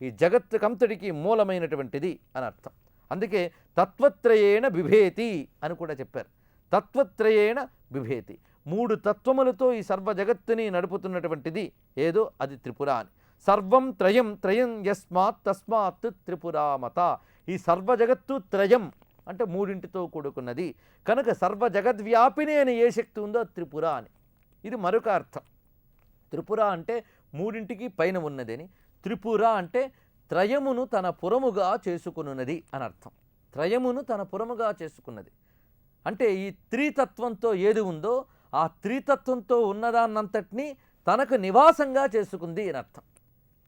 ఈ జగత్తుకంతటికి మూలమైనటువంటిది అని అర్థం. అందుకే తత్వత్రయేణ బిభేతి అని కూడా చెప్పారు. తత్వత్రయేణ బిభేతి, 3 తత్వములతో ఈ సర్వ జగత్తుని నడుపుతున్నటువంటిది ఏదో అది త్రిపుర అని. సర్వం త్రయం త్రయం యస్మాత్ తస్మాత్ త్రిపురామత. ఈ సర్వ జగత్తు త్రయం అంటే 3 కూడుకున్నది కనుక సర్వ జగద్వ్యాపిని అని ఏ శక్తి ఉందో త్రిపుర అని. ఇది మరొక అర్థం. త్రిపుర అంటే 3 పైన ఉన్నదని. త్రిపుర అంటే త్రయమును తన పురముగా చేసుకున్నది అని అర్థం. త్రయమును తన పురముగా చేసుకున్నది అంటే ఈ త్రితత్వంతో ఏది ఉందో ఆ త్రితత్వంతో ఉన్నదాన్నంతటినీ తనకు నివాసంగా చేసుకుంది అని అర్థం.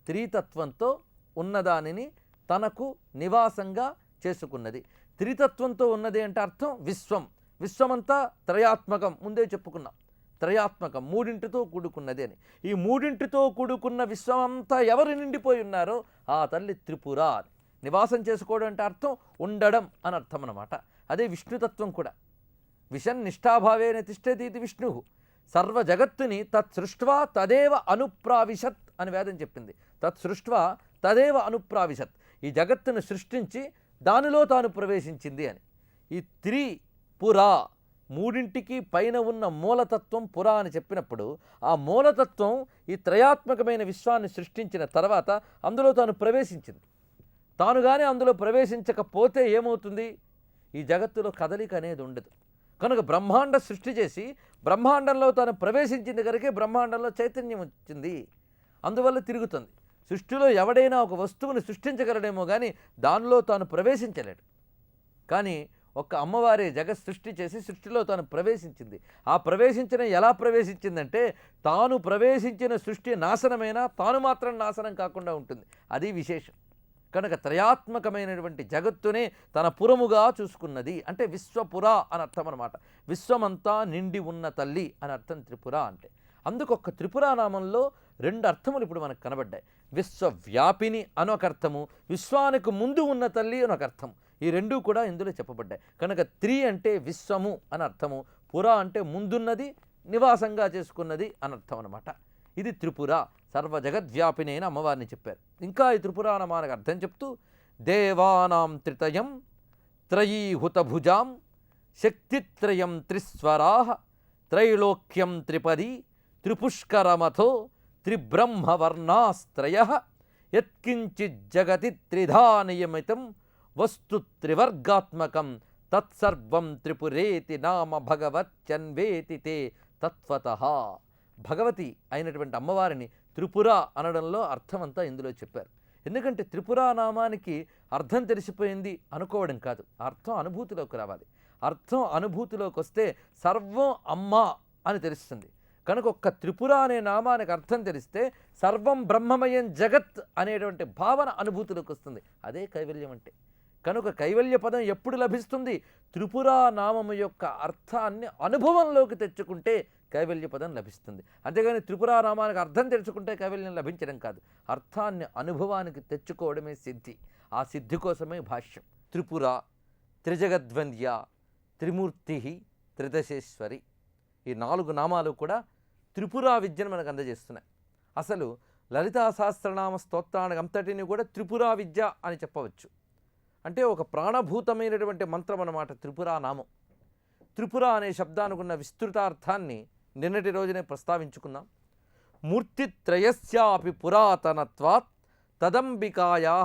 త్రితత్వంతో ఉన్నదానిని తనకు నివాసంగా చేసుకున్నది. త్రితత్వంతో ఉన్నది అంటే అర్థం విశ్వం. విశ్వమంతా త్రయాత్మకం, ముందే చెప్పుకున్నాం. త్రయాత్మకం 3 కూడుకున్నది అని. ఈ 3 కూడుకున్న విశ్వమంతా ఎవరు నిండిపోయి ఉన్నారో ఆ తల్లి త్రిపుర అని. నివాసం చేసుకోవడం అంటే అర్థం ఉండడం అని అర్థం అన్నమాట. అదే విష్ణుతత్వం కూడా. విషన్ నిష్ఠాభావేన తిష్టతి ఇది విష్ణు. సర్వ జగత్తుని తత్సృష్ట్వా తదేవ అనుప్రావిశత్ అని వేదం చెప్పింది. తత్సృష్ట్వా తదేవ అనుప్రావిశత్, ఈ జగత్తును సృష్టించి దానిలో తాను ప్రవేశించింది అని. ఈ త్రిపురా, మూడింటికి పైన ఉన్న మూలతత్వం పురా అని చెప్పినప్పుడు ఆ మూలతత్వం ఈ త్రయాత్మకమైన విశ్వాన్ని సృష్టించిన తర్వాత అందులో తాను ప్రవేశించింది. తాను కానీ అందులో ప్రవేశించకపోతే ఏమవుతుంది? ఈ జగత్తులో కదలిక అనేది ఉండదు. కనుక బ్రహ్మాండ సృష్టి చేసి బ్రహ్మాండంలో తాను ప్రవేశించింది కనుకే బ్రహ్మాండంలో చైతన్యం వచ్చింది, అందువల్ల తిరుగుతుంది. సృష్టిలో ఎవడైనా ఒక వస్తువుని సృష్టించగలడేమో కానీ దానిలో తాను ప్రవేశించలేడు. కానీ ఒక్క అమ్మవారే జగత్ సృష్టి చేసి సృష్టిలో తాను ప్రవేశించింది. ఆ ప్రవేశించిన ఎలా ప్రవేశించిందంటే తాను ప్రవేశించిన సృష్టి నాశనమైనా తాను మాత్రం నాశనం కాకుండా ఉంటుంది. అది విశేషం. కనుక త్రయాత్మకమైనటువంటి జగత్తునే తన పురముగా చూసుకున్నది అంటే విశ్వపుర అని అర్థం అన్నమాట. విశ్వమంతా నిండి ఉన్న తల్లి అని అర్థం త్రిపుర అంటే. అందుకొక్క త్రిపుర నామంలో రెండు అర్థములు ఇప్పుడు మనకు కనబడ్డాయి. విశ్వవ్యాపిని అనొక అర్థము, విశ్వానికి ముందు ఉన్న తల్లి అనొక అర్థం. ఈ రెండూ కూడా ఇందులో చెప్పబడ్డాయి. కనుక త్రి అంటే విశ్వము అని అర్థము, పుర అంటే ముందున్నది, నివాసంగా చేసుకున్నది అని అర్థం అనమాట. ఇది త్రిపుర, సర్వ జగద్వ్యాపిని అయిన అమ్మవారిని చెప్పారు. ఇంకా ఈ త్రిపురానామానికి అర్థం చెప్తూ దేవానాం త్రితయం త్రయీహుతభుజాం శక్తిత్రయం త్రిస్వరా త్రైలోక్యం త్రిపది త్రిపుష్కరమథో త్రిబ్రహ్మవర్ణాస్త్రయ యత్కించిజ్జగతి త్రిధా నియమితం వస్తు త్రివర్గాత్మకం తత్సర్వం త్రిపురేతి నామ భగవత్యన్వేతి తే తత్వతః. భగవతి అయినటువంటి అమ్మవారిని త్రిపుర అనడంలో అర్థమంతా ఇందులో చెప్పారు. ఎందుకంటే త్రిపురా నామానికి అర్థం తెలిసిపోయింది అనుకోవడం కాదు, అర్థం అనుభూతిలోకి రావాలి. అర్థం అనుభూతిలోకి వస్తే సర్వం అమ్మ అని తెలుస్తుంది. కనుక ఒక్క త్రిపుర అనే నామానికి అర్థం తెలిస్తే సర్వం బ్రహ్మమయం జగత్ అనేటువంటి భావన అనుభూతిలోకి వస్తుంది. అదే కైవల్యం అంటే. కనుక కైవల్య పదం ఎప్పుడు లభిస్తుంది? త్రిపురా నామము యొక్క అర్థాన్ని అనుభవంలోకి తెచ్చుకుంటే కైవల్య పదం లభిస్తుంది. అంతేగాని త్రిపురా నామానికి అర్థం తెలుసుకుంటే కైవల్యం లభించడం కాదు, అర్థాన్ని అనుభవానికి తెచ్చుకోవడమే సిద్ధి. ఆ సిద్ధి కోసమే భాష్యం. త్రిపుర, త్రిజగద్వంద్య, త్రిమూర్తి, త్రిదశేశ్వరి, ఈ 4 నామాలు కూడా త్రిపురా విద్యను మనకు అందజేస్తున్నాయి. అసలు లలితా సహస్రనామ స్తోత్రానికి అంతటిని కూడా త్రిపురా విద్య అని చెప్పవచ్చు. అంటే ఒక ప్రాణభూతమైనటువంటి మంత్రం అన్నమాట త్రిపురా నామం. త్రిపుర అనే శబ్దానికి ఉన్న విస్తృతార్థాన్ని నిన్నటి రోజునే ప్రస్తావించుకున్నాం. మూర్తిత్రయస్యాపి పురాతనత్వాత్ తదంబికాయా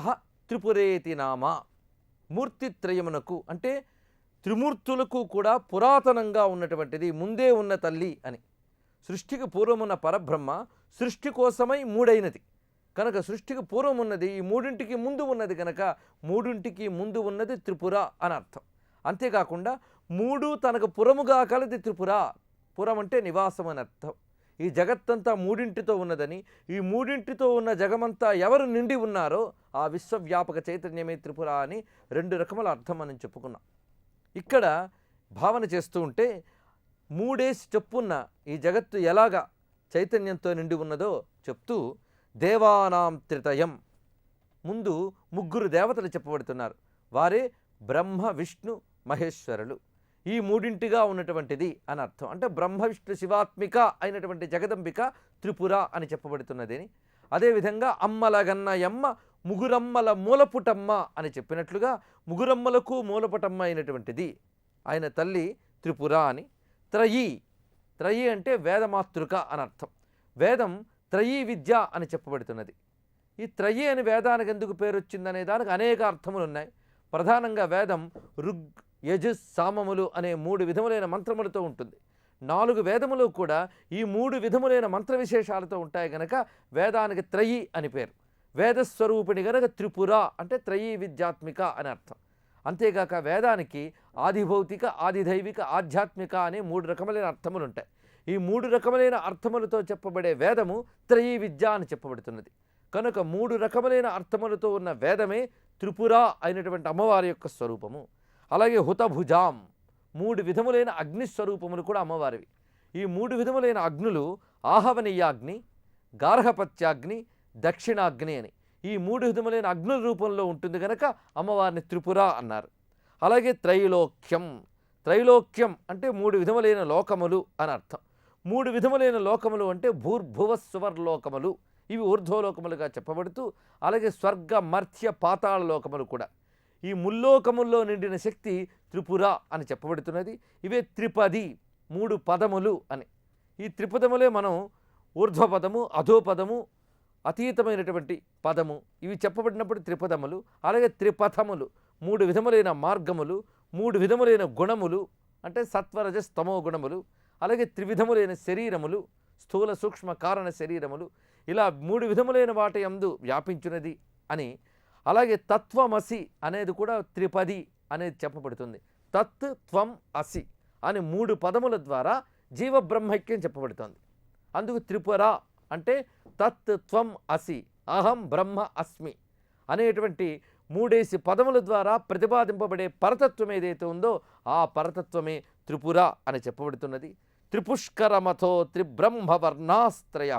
త్రిపురేతి నామ. మూర్తిత్రయమునకు అంటే త్రిమూర్తులకు కూడా పురాతనంగా ఉన్నటువంటిది, ముందే ఉన్న తల్లి అని. సృష్టికి పూర్వమున్న పరబ్రహ్మ సృష్టి కోసమై మూడైనది కనుక సృష్టికి పూర్వం ఉన్నది, ఈ మూడింటికి ముందు ఉన్నది కనుక మూడింటికి ముందు ఉన్నది త్రిపుర అని అర్థం. అంతేకాకుండా 3 తనకు పురముగా కలది త్రిపుర. పురం అంటే నివాసం అని అర్థం. ఈ జగత్తంతా మూడింటితో ఉన్నదని, ఈ మూడింటితో ఉన్న జగమంతా ఎవరు నిండి ఉన్నారో ఆ విశ్వవ్యాపక చైతన్యమే త్రిపుర అని 2 రకముల అర్థం మనం చెప్పుకున్నాం. ఇక్కడ భావన చేస్తూ ఉంటే 3 చెప్పున్న ఈ జగత్తు ఎలాగా చైతన్యంతో నిండి ఉన్నదో చెప్తూ దేవానాం త్రితయం, ముందు 3 దేవతలు చెప్పబడుతున్నారు. వారే బ్రహ్మ, విష్ణు, మహేశ్వరులు. ఈ మూడింటిగా ఉన్నటువంటిది అని అర్థం. అంటే బ్రహ్మ, విష్ణు, శివాత్మిక అయినటువంటి జగదంబిక త్రిపుర అని చెప్పబడుతున్నది. అదేవిధంగా అమ్మలగన్నయమ్మ ముగురమ్మల మూలపుటమ్మ అని చెప్పినట్లుగా ముగురమ్మలకు మూలపుటమ్మ అయినటువంటిది ఆయన తల్లి త్రిపుర అని. త్రయీ, త్రయీ అంటే వేదమాతృక అని అర్థం. వేదం త్రయీ విద్య అని చెప్పబడుతున్నది. ఈ త్రయీ అని వేదానికి ఎందుకు పేరు వచ్చిందనే దానికి అనేక అర్థములు ఉన్నాయి. ప్రధానంగా వేదం ఋగ్, యజుస్, సామములు అనే 3 విధములైన మంత్రములతో ఉంటుంది. 4 వేదములు కూడా ఈ 3 విధములైన మంత్ర విశేషాలతో ఉంటాయి కనుక వేదానికి త్రయీ అని పేరు. వేదస్వరూపిణి కనుక త్రిపుర అంటే త్రయీ విద్యాత్మిక అని అర్థం. అంతేగాక వేదానికి ఆదిభౌతిక, ఆదిదైవిక, ఆధ్యాత్మిక అనే 3 రకములైన అర్థములు ఉంటాయి. ఈ 3 రకములైన అర్థములతో చెప్పబడే వేదము త్రయీ విద్య అని చెప్పబడుతున్నది. కనుక 3 రకములైన అర్థములతో ఉన్న వేదమే త్రిపుర అయినటువంటి అమ్మవారి యొక్క స్వరూపము. అలాగే హుతభుజాం, 3 విధములైన అగ్నిస్వరూపములు కూడా అమ్మవారివి. ఈ 3 విధములైన అగ్నులు ఆహవనీయాగ్ని, గార్హపత్యాగ్ని, దక్షిణాగ్ని అని. ఈ 3 విధములైన అగ్నుల రూపంలో ఉంటుంది గనక అమ్మవారిని త్రిపుర అన్నారు. అలాగే త్రైలోక్యం. త్రైలోక్యం అంటే 3 విధములైన లోకములు అని అర్థం. 3 విధములైన లోకములు అంటే భూర్భువ సువర్లోకములు, ఇవి ఊర్ధ్వలోకములుగా చెప్పబడుతూ, అలాగే స్వర్గ మర్త్య పాతాళ లోకములు కూడా. ఈ ముల్లోకముల్లో నిండిన శక్తి త్రిపుర అని చెప్పబడుతున్నది. ఇవే త్రిపది, 3 పదములు అని. ఈ త్రిపదములే మనం ఊర్ధ్వపదము, అధోపదము, అతీతమైనటువంటి పదము, ఇవి చెప్పబడినప్పుడు త్రిపదములు. అలాగే త్రిపథములు, 3 విధములైన మార్గములు, 3 విధములైన గుణములు అంటే సత్వరజస్ తమో గుణములు. అలాగే త్రివిధములైన శరీరములు, స్థూల సూక్ష్మ కారణ శరీరములు, ఇలా 3 విధములైన వాటి యందు వ్యాపించున్నది అని. అలాగే తత్వమసి అనేది కూడా త్రిపది అనేది చెప్పబడుతుంది. తత్ త్వం అసి అని 3 పదముల ద్వారా జీవబ్రహ్మైక్యం చెప్పబడుతుంది. అందుకు త్రిపుర అంటే తత్ త్వం అసి, అహం బ్రహ్మ అస్మి అనేటువంటి 3 పదముల ద్వారా ప్రతిపాదింపబడే పరతత్వం ఏదైతే ఉందో ఆ పరతత్వమే త్రిపుర అని చెప్పబడుతున్నది. త్రిపుష్కరమథో త్రిబ్రహ్మవర్ణాస్త్రయ,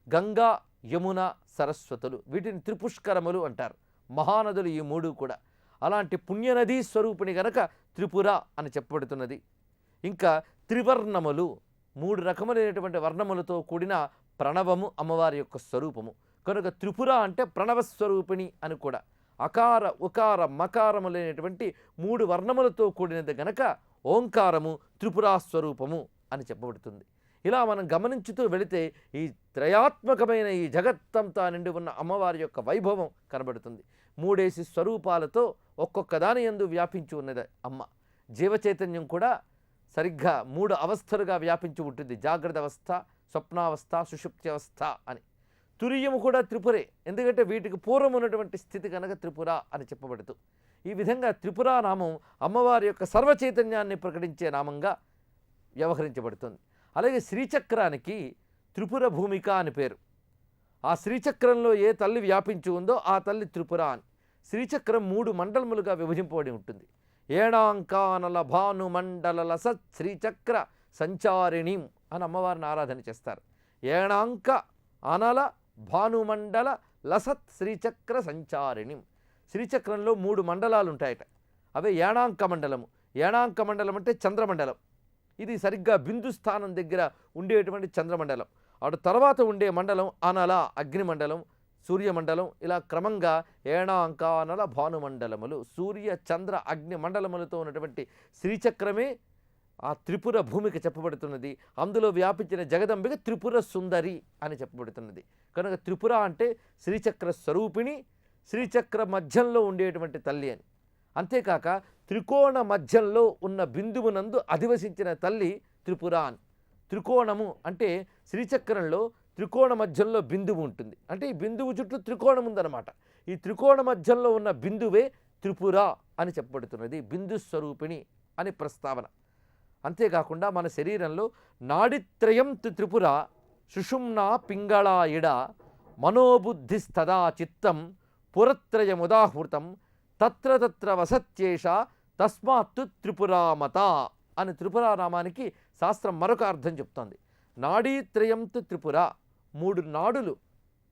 గంగా యమున సరస్వతులు, వీటిని త్రిపుష్కరములు అంటారు. మహానదులు ఈ 3 కూడా. అలాంటి పుణ్యనదీ స్వరూపిణి గనక త్రిపుర అని చెప్పబడుతున్నది. ఇంకా త్రివర్ణములు, 3 రకములైనటువంటి వర్ణములతో కూడిన ప్రణవము అమ్మవారి యొక్క స్వరూపము కనుక త్రిపుర అంటే ప్రణవస్వరూపిణి అని కూడా. అకార ఉకార మకారములైనటువంటి 3 వర్ణములతో కూడినది గనక ఓంకారము త్రిపురాస్వరూపము అని చెప్పబడుతుంది. ఇలా మనం గమనించుతూ వెళితే ఈ త్రయాత్మకమైన ఈ జగత్తంతా నిండి ఉన్న అమ్మవారి యొక్క వైభవం కనబడుతుంది. 3 స్వరూపాలతో ఒక్కొక్క దాని యందు వ్యాపించి ఉన్నది అమ్మ. జీవచైతన్యం కూడా సరిగ్గా 3 అవస్థలుగా వ్యాపించి ఉంటుంది. జాగ్రత్త అవస్థ, స్వప్నావస్థ, సుషుప్తి అవస్థ అని. తురియము కూడా త్రిపురే, ఎందుకంటే వీటికి పూర్వం ఉన్నటువంటి స్థితి కనుక త్రిపుర అని చెప్పబడుతూ, ఈ విధంగా త్రిపుర నామం అమ్మవారి యొక్క సర్వచైతన్యాన్ని ప్రకటించే నామంగా వ్యవహరించబడుతుంది. అలాగే శ్రీచక్రానికి త్రిపుర భూమిక అని పేరు. ఆ శ్రీచక్రంలో ఏ తల్లి వ్యాపించి ఉందో ఆ తల్లి త్రిపుర అని. శ్రీచక్రం 3 మండలములుగా విభజింపబడి ఉంటుంది. ఏణాంకానల భానుమండల సత్ శ్రీచక్ర సంచారిణి అని అమ్మవారిని ఆరాధన చేస్తారు. ఏణాంక అనల భానుమండల లసత్ శ్రీచక్ర సంచారిణి. శ్రీచక్రంలో 3 మండలాలు ఉంటాయట. అవే ఏణాంక మండలము. ఏణాంక మండలం అంటే చంద్రమండలం. ఇది సరిగ్గా బిందు స్థానం దగ్గర ఉండేటువంటి చంద్రమండలం. అటు తర్వాత ఉండే మండలం అనల అగ్నిమండలం, సూర్యమండలం, ఇలా క్రమంగా ఏణాంక అనల భానుమండలములు, సూర్య చంద్ర అగ్ని మండలములతో ఉన్నటువంటి శ్రీచక్రమే ఆ త్రిపుర భూమికి చెప్పబడుతున్నది. అందులో వ్యాపించిన జగదంబిక త్రిపుర సుందరి అని చెప్పబడుతున్నది. కనుక త్రిపుర అంటే శ్రీచక్ర స్వరూపిణి, శ్రీచక్ర మధ్యంలో ఉండేటువంటి తల్లి అని. అంతేకాక త్రికోణ మధ్యంలో ఉన్న బిందువునందు అధివసించిన తల్లి త్రిపుర అని. త్రికోణము అంటే శ్రీచక్రంలో త్రికోణ మధ్యంలో బిందువు ఉంటుంది. అంటే ఈ బిందువు చుట్టూ త్రికోణం ఉందన్నమాట. ఈ త్రికోణ మధ్యంలో ఉన్న బిందువే త్రిపుర అని చెప్పబడుతున్నది. బిందు స్వరూపిణి అని ప్రస్తావన. అంతేకాకుండా మన శరీరంలో నాడిత్రయం త్రిపుర సుషుమ్నా పింగళాయిడ మనోబుద్ధిస్తదా చిత్తం పురత్రయముదాహృతం తత్ర తత్ర వసత్యేష తస్మాత్తు త్రిపురామత అని త్రిపుర నామానికి శాస్త్రం మరొక అర్థం చెప్తోంది. నాడీత్రయం త్రిపుర, 3 నాడులు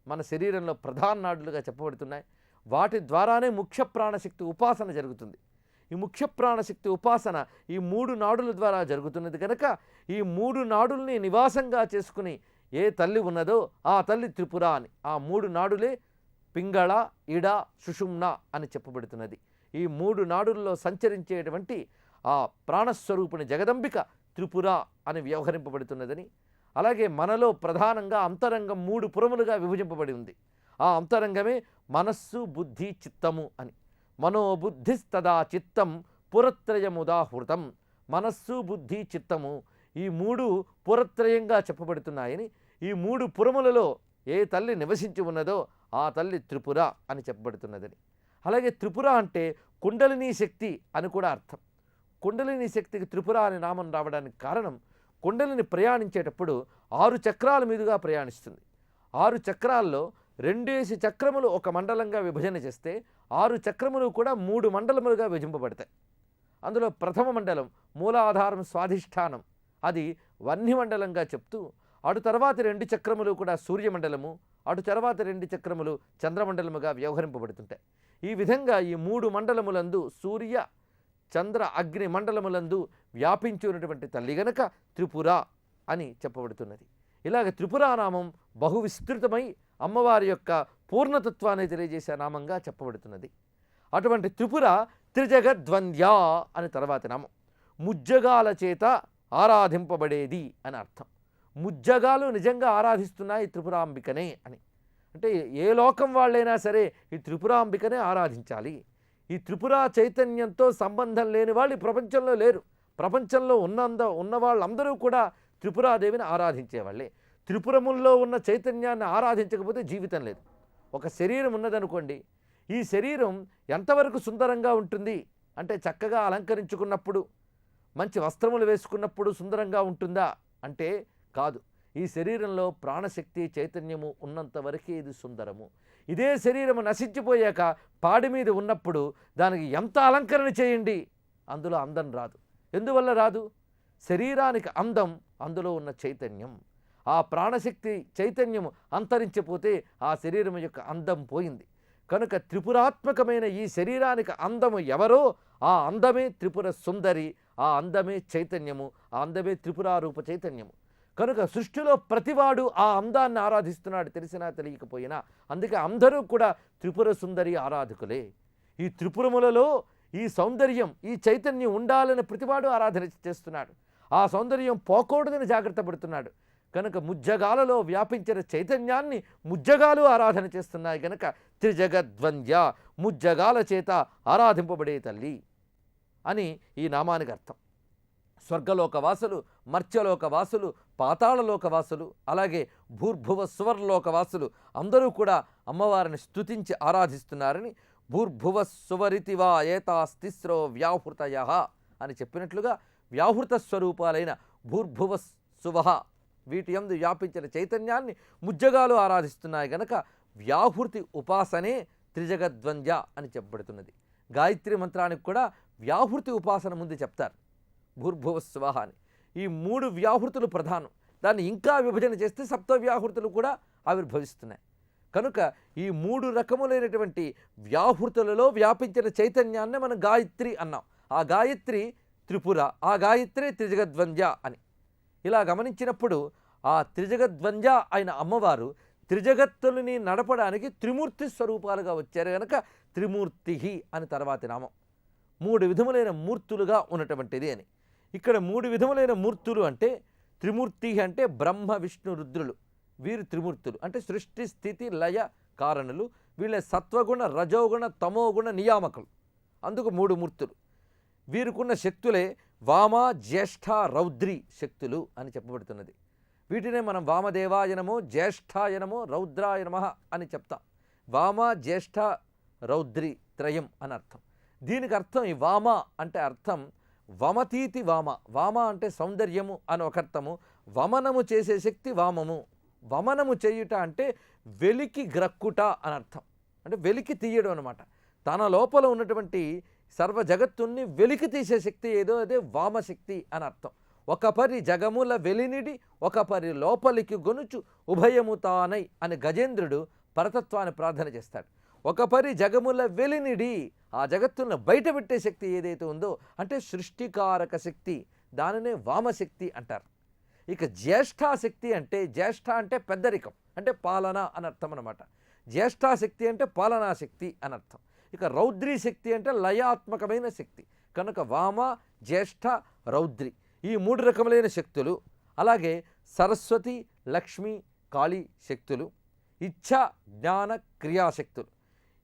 మన శరీరంలో ప్రధాన నాడులుగా చెప్పబడుతున్నాయి. వాటి ద్వారానే ముఖ్య ప్రాణశక్తి ఉపాసన జరుగుతుంది. ఈ ముఖ్య ప్రాణశక్తి ఉపాసన ఈ 3 నాడుల ద్వారా జరుగుతున్నది కనుక ఈ 3 నాడుల్ని నివాసంగా చేసుకుని ఏ తల్లి ఉన్నదో ఆ తల్లి త్రిపుర అని. ఆ 3 నాడులే పింగళ, ఇడ, సుషుమ్న అని చెప్పబడుతున్నది. ఈ 3 నాడుల్లో సంచరించేటువంటి ఆ ప్రాణస్వరూపిణి జగదంబిక త్రిపుర అని వ్యవహరింపబడుతున్నదని. అలాగే మనలో ప్రధానంగా అంతరంగం 3 పురములుగా విభజింపబడి ఉంది. ఆ అంతరంగమే మనస్సు, బుద్ధి, చిత్తము అని. మనోబుద్ధిస్తదా చిత్తం పురత్రయముదాహృతం. మనస్సు, బుద్ధి, చిత్తము ఈ 3 పురత్రయంగా చెప్పబడుతున్నాయని. ఈ 3 పురములలో ఏ తల్లి నివసించి ఉన్నదో ఆ తల్లి త్రిపుర అని చెప్పబడుతున్నదని. అలాగే త్రిపుర అంటే కుండలిని శక్తి అని కూడా అర్థం. కుండలిని శక్తికి త్రిపుర అనే నామం రావడానికి కారణం, కుండలిని ప్రయాణించేటప్పుడు 6 చక్రాల మీదుగా ప్రయాణిస్తుంది. 6 చక్రాల్లో 2 చక్రములు ఒక మండలంగా విభజన చేస్తే 6 చక్రములు కూడా 3 మండలములుగా విభజింపబడతాయి. అందులో ప్రథమ మండలం మూలాధారం స్వాధిష్టానం, అది వన్య మండలంగా చెప్తూ, అటు తర్వాత 2 చక్రములు కూడా సూర్యమండలము, అటు తర్వాత 2 చక్రములు చంద్రమండలముగా వ్యవహరింపబడుతుంటాయి. ఈ విధంగా ఈ 3 మండలములందు సూర్య చంద్ర అగ్ని మండలములందు వ్యాపించి ఉన్నటువంటి తల్లి గనక త్రిపుర అని చెప్పబడుతున్నది. ఇలాగ త్రిపురానామం బహు విస్తృతమై అమ్మవారి యొక్క పూర్ణతత్వాన్ని తెలియజేసే నామంగా చెప్పబడుతున్నది. అటువంటి త్రిపుర త్రిజగద్వంద్య అని తర్వాతి నామం. ముజ్జగాల చేత ఆరాధింపబడేది అని అర్థం. ముజ్జగాలు నిజంగా ఆరాధిస్తున్నాయి త్రిపురాంబికనే అని. అంటే ఏ లోకం వాళ్ళైనా సరే ఈ త్రిపురాంబికనే ఆరాధించాలి. ఈ త్రిపుర చైతన్యంతో సంబంధం లేని వాళ్ళు ఈ ప్రపంచంలో లేరు. ప్రపంచంలో ఉన్న వాళ్ళందరూ కూడా త్రిపురాదేవిని ఆరాధించేవాళ్ళే. త్రిపురముల్లో ఉన్న చైతన్యాన్ని ఆరాధించకపోతే జీవితం లేదు. ఒక శరీరం ఉన్నదనుకోండి, ఈ శరీరం ఎంతవరకు సుందరంగా ఉంటుంది అంటే చక్కగా అలంకరించుకున్నప్పుడు, మంచి వస్త్రములు వేసుకున్నప్పుడు సుందరంగా ఉంటుందా అంటే కాదు. ఈ శరీరంలో ప్రాణశక్తి చైతన్యము ఉన్నంత వరకే ఇది సుందరము. ఇదే శరీరము నశించిపోయాక పాడి మీద ఉన్నప్పుడు దానికి ఎంత అలంకరణ చేయండి, అందులో అందం రాదు. ఎందువల్ల రాదు? శరీరానికి అందం అందులో ఉన్న చైతన్యం. ఆ ప్రాణశక్తి చైతన్యము అంతరించిపోతే ఆ శరీరం యొక్క అందం పోయింది. కనుక త్రిపురాత్మకమైన ఈ శరీరానికి అందము ఎవరో ఆ అందమే త్రిపుర సుందరి, ఆ అందమే చైతన్యము, ఆ అందమే త్రిపురారూప చైతన్యము. కనుక సృష్టిలో ప్రతివాడు ఆ అందాన్ని ఆరాధిస్తున్నాడు, తెలిసినా తెలియకపోయినా. అందుకే అందరూ కూడా త్రిపుర సుందరి ఆరాధకులే. ఈ త్రిపురములలో ఈ సౌందర్యం, ఈ చైతన్యం ఉండాలని ప్రతివాడు ఆరాధన చేస్తున్నాడు. ఆ సౌందర్యం పోకూడదని జాగ్రత్త పడుతున్నాడు. కనుక ముజ్జగాలలో వ్యాపించిన చైతన్యాన్ని ముజ్జగాలు ఆరాధన చేస్తున్నాయి. కనుక త్రిజగద్వంద్య, ముజ్జగాల చేత ఆరాధింపబడే తల్లి అని ఈ నామానికి అర్థం. స్వర్గలోకవాసులు, మర్త్యలోకవాసులు, పాతాళలోకవాసులు, అలాగే భూర్భువ సువర్లోకవాసులు అందరూ కూడా అమ్మవారిని స్తుతించి ఆరాధిస్తున్నారని భూర్భువ సువరితివా ఏతాస్తిస్రో వ్యాహృతయ అని చెప్పినట్లుగా వ్యాహృత స్వరూపాలైన భూర్భువ సువహ వీటి యందు వ్యాపించిన చైతన్యాన్ని ముజ్జగాలు ఆరాధిస్తున్నాయి గనక వ్యాహృతి ఉపాసనే త్రిజగద్వంద్య అని చెప్పబడుతున్నది. గాయత్రి మంత్రానికి కూడా వ్యాహృతి ఉపాసన ముందు చెప్తారు, భూర్భువ స్వహ అని. ఈ 3 వ్యాహృతులు ప్రధానం. దాన్ని ఇంకా విభజన చేస్తే సప్త వ్యాహృతులు కూడా ఆవిర్భవిస్తున్నాయి. కనుక ఈ 3 రకములైనటువంటి వ్యాహృతులలో వ్యాపించిన చైతన్యాన్ని మనం గాయత్రి అన్నాం. ఆ గాయత్రి త్రిపుర, ఆ గాయత్రి త్రిజగద్వంద్య అని. ఇలా గమనించినప్పుడు ఆ త్రిజగద్వంద్య అయిన అమ్మవారు త్రిజగత్తులని నడపడానికి త్రిమూర్తి స్వరూపాలుగా వచ్చారు కనుక త్రిమూర్తి అని తర్వాతి నామం. 3 విధములైన మూర్తులుగా ఉన్నటువంటిది అని. ఇక్కడ 3 విధములైన మూర్తులు అంటే త్రిమూర్తి అంటే బ్రహ్మ విష్ణు రుద్రులు, వీరు త్రిమూర్తులు. అంటే సృష్టి స్థితి లయ కారణులు. వీళ్ళ సత్వగుణ రజోగుణ తమోగుణ నియామకులు, అందుకు 3 మూర్తులు. వీరికున్న శక్తులే వామ జ్యేష్ఠ రౌద్రి శక్తులు అని చెప్పబడుతున్నది. వీటినే మనం వామదేవాయనమో జ్యేష్ఠాయనమో రౌద్రాయనమః అని చెప్తాం. వామ జ్యేష్ఠ రౌద్రి త్రయం అని అర్థం. దీనికి అర్థం ఈ వామ అంటే అర్థం వమతీతి వామ. వామ అంటే సౌందర్యము అని ఒక అర్థము. వమనము చేసే శక్తి వామము. వమనము చేయుట అంటే వెలికి గ్రక్కుట అని అర్థం. అంటే వెలికి తీయడం అనమాట. తన లోపల ఉన్నటువంటి సర్వ జగత్తుని వెలికి తీసే శక్తి ఏదో అదే వామశక్తి అని అర్థం. ఒక పరి జగముల వెలినిడి ఒక పరి లోపలికి గొనుచు ఉభయము తానై అని గజేంద్రుడు పరతత్వాన్ని ప్రార్థన చేస్తాడు. ఒక పరి జగముల వెలినిడి, ఆ జగత్తులను బయటపెట్టే శక్తి ఏదైతే ఉందో అంటే సృష్టికారక శక్తి, దానినే వామశక్తి అంటారు. ఇక జ్యేష్ఠాశక్తి అంటే జ్యేష్ఠ అంటే పెద్దరికం అంటే పాలన అని అర్థం అనమాట. జ్యేష్ఠాశక్తి అంటే పాలనాశక్తి అని అర్థం. ఇక రౌద్రీ శక్తి అంటే లయాత్మకమైన శక్తి. కనుక వామ జ్యేష్ఠ రౌద్రి ఈ 3 రకములైన శక్తులు. అలాగే సరస్వతి లక్ష్మి కాళీ శక్తులు, ఇచ్ఛా జ్ఞాన క్రియాశక్తులు.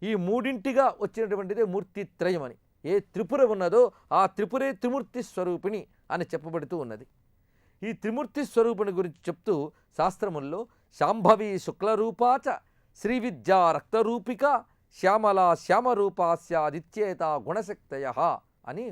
ఈ 3ంటిగా వచ్చినటువంటిదే మూర్తిత్రయం అని. ఏ త్రిపుర ఉన్నదో ఆ త్రిపురే త్రిమూర్తి స్వరూపిణి అని చెప్పబడుతూ ఉన్నది. ఈ త్రిమూర్తి స్వరూపిణి గురించి చెప్తూ శాస్త్రముల్లో శాంభవి శుక్లరూపాచ శ్రీవిద్యా రక్తరూపిక శ్యామలా శ్యామరూపాస్యాదిత్యేత గుణశక్తయ అని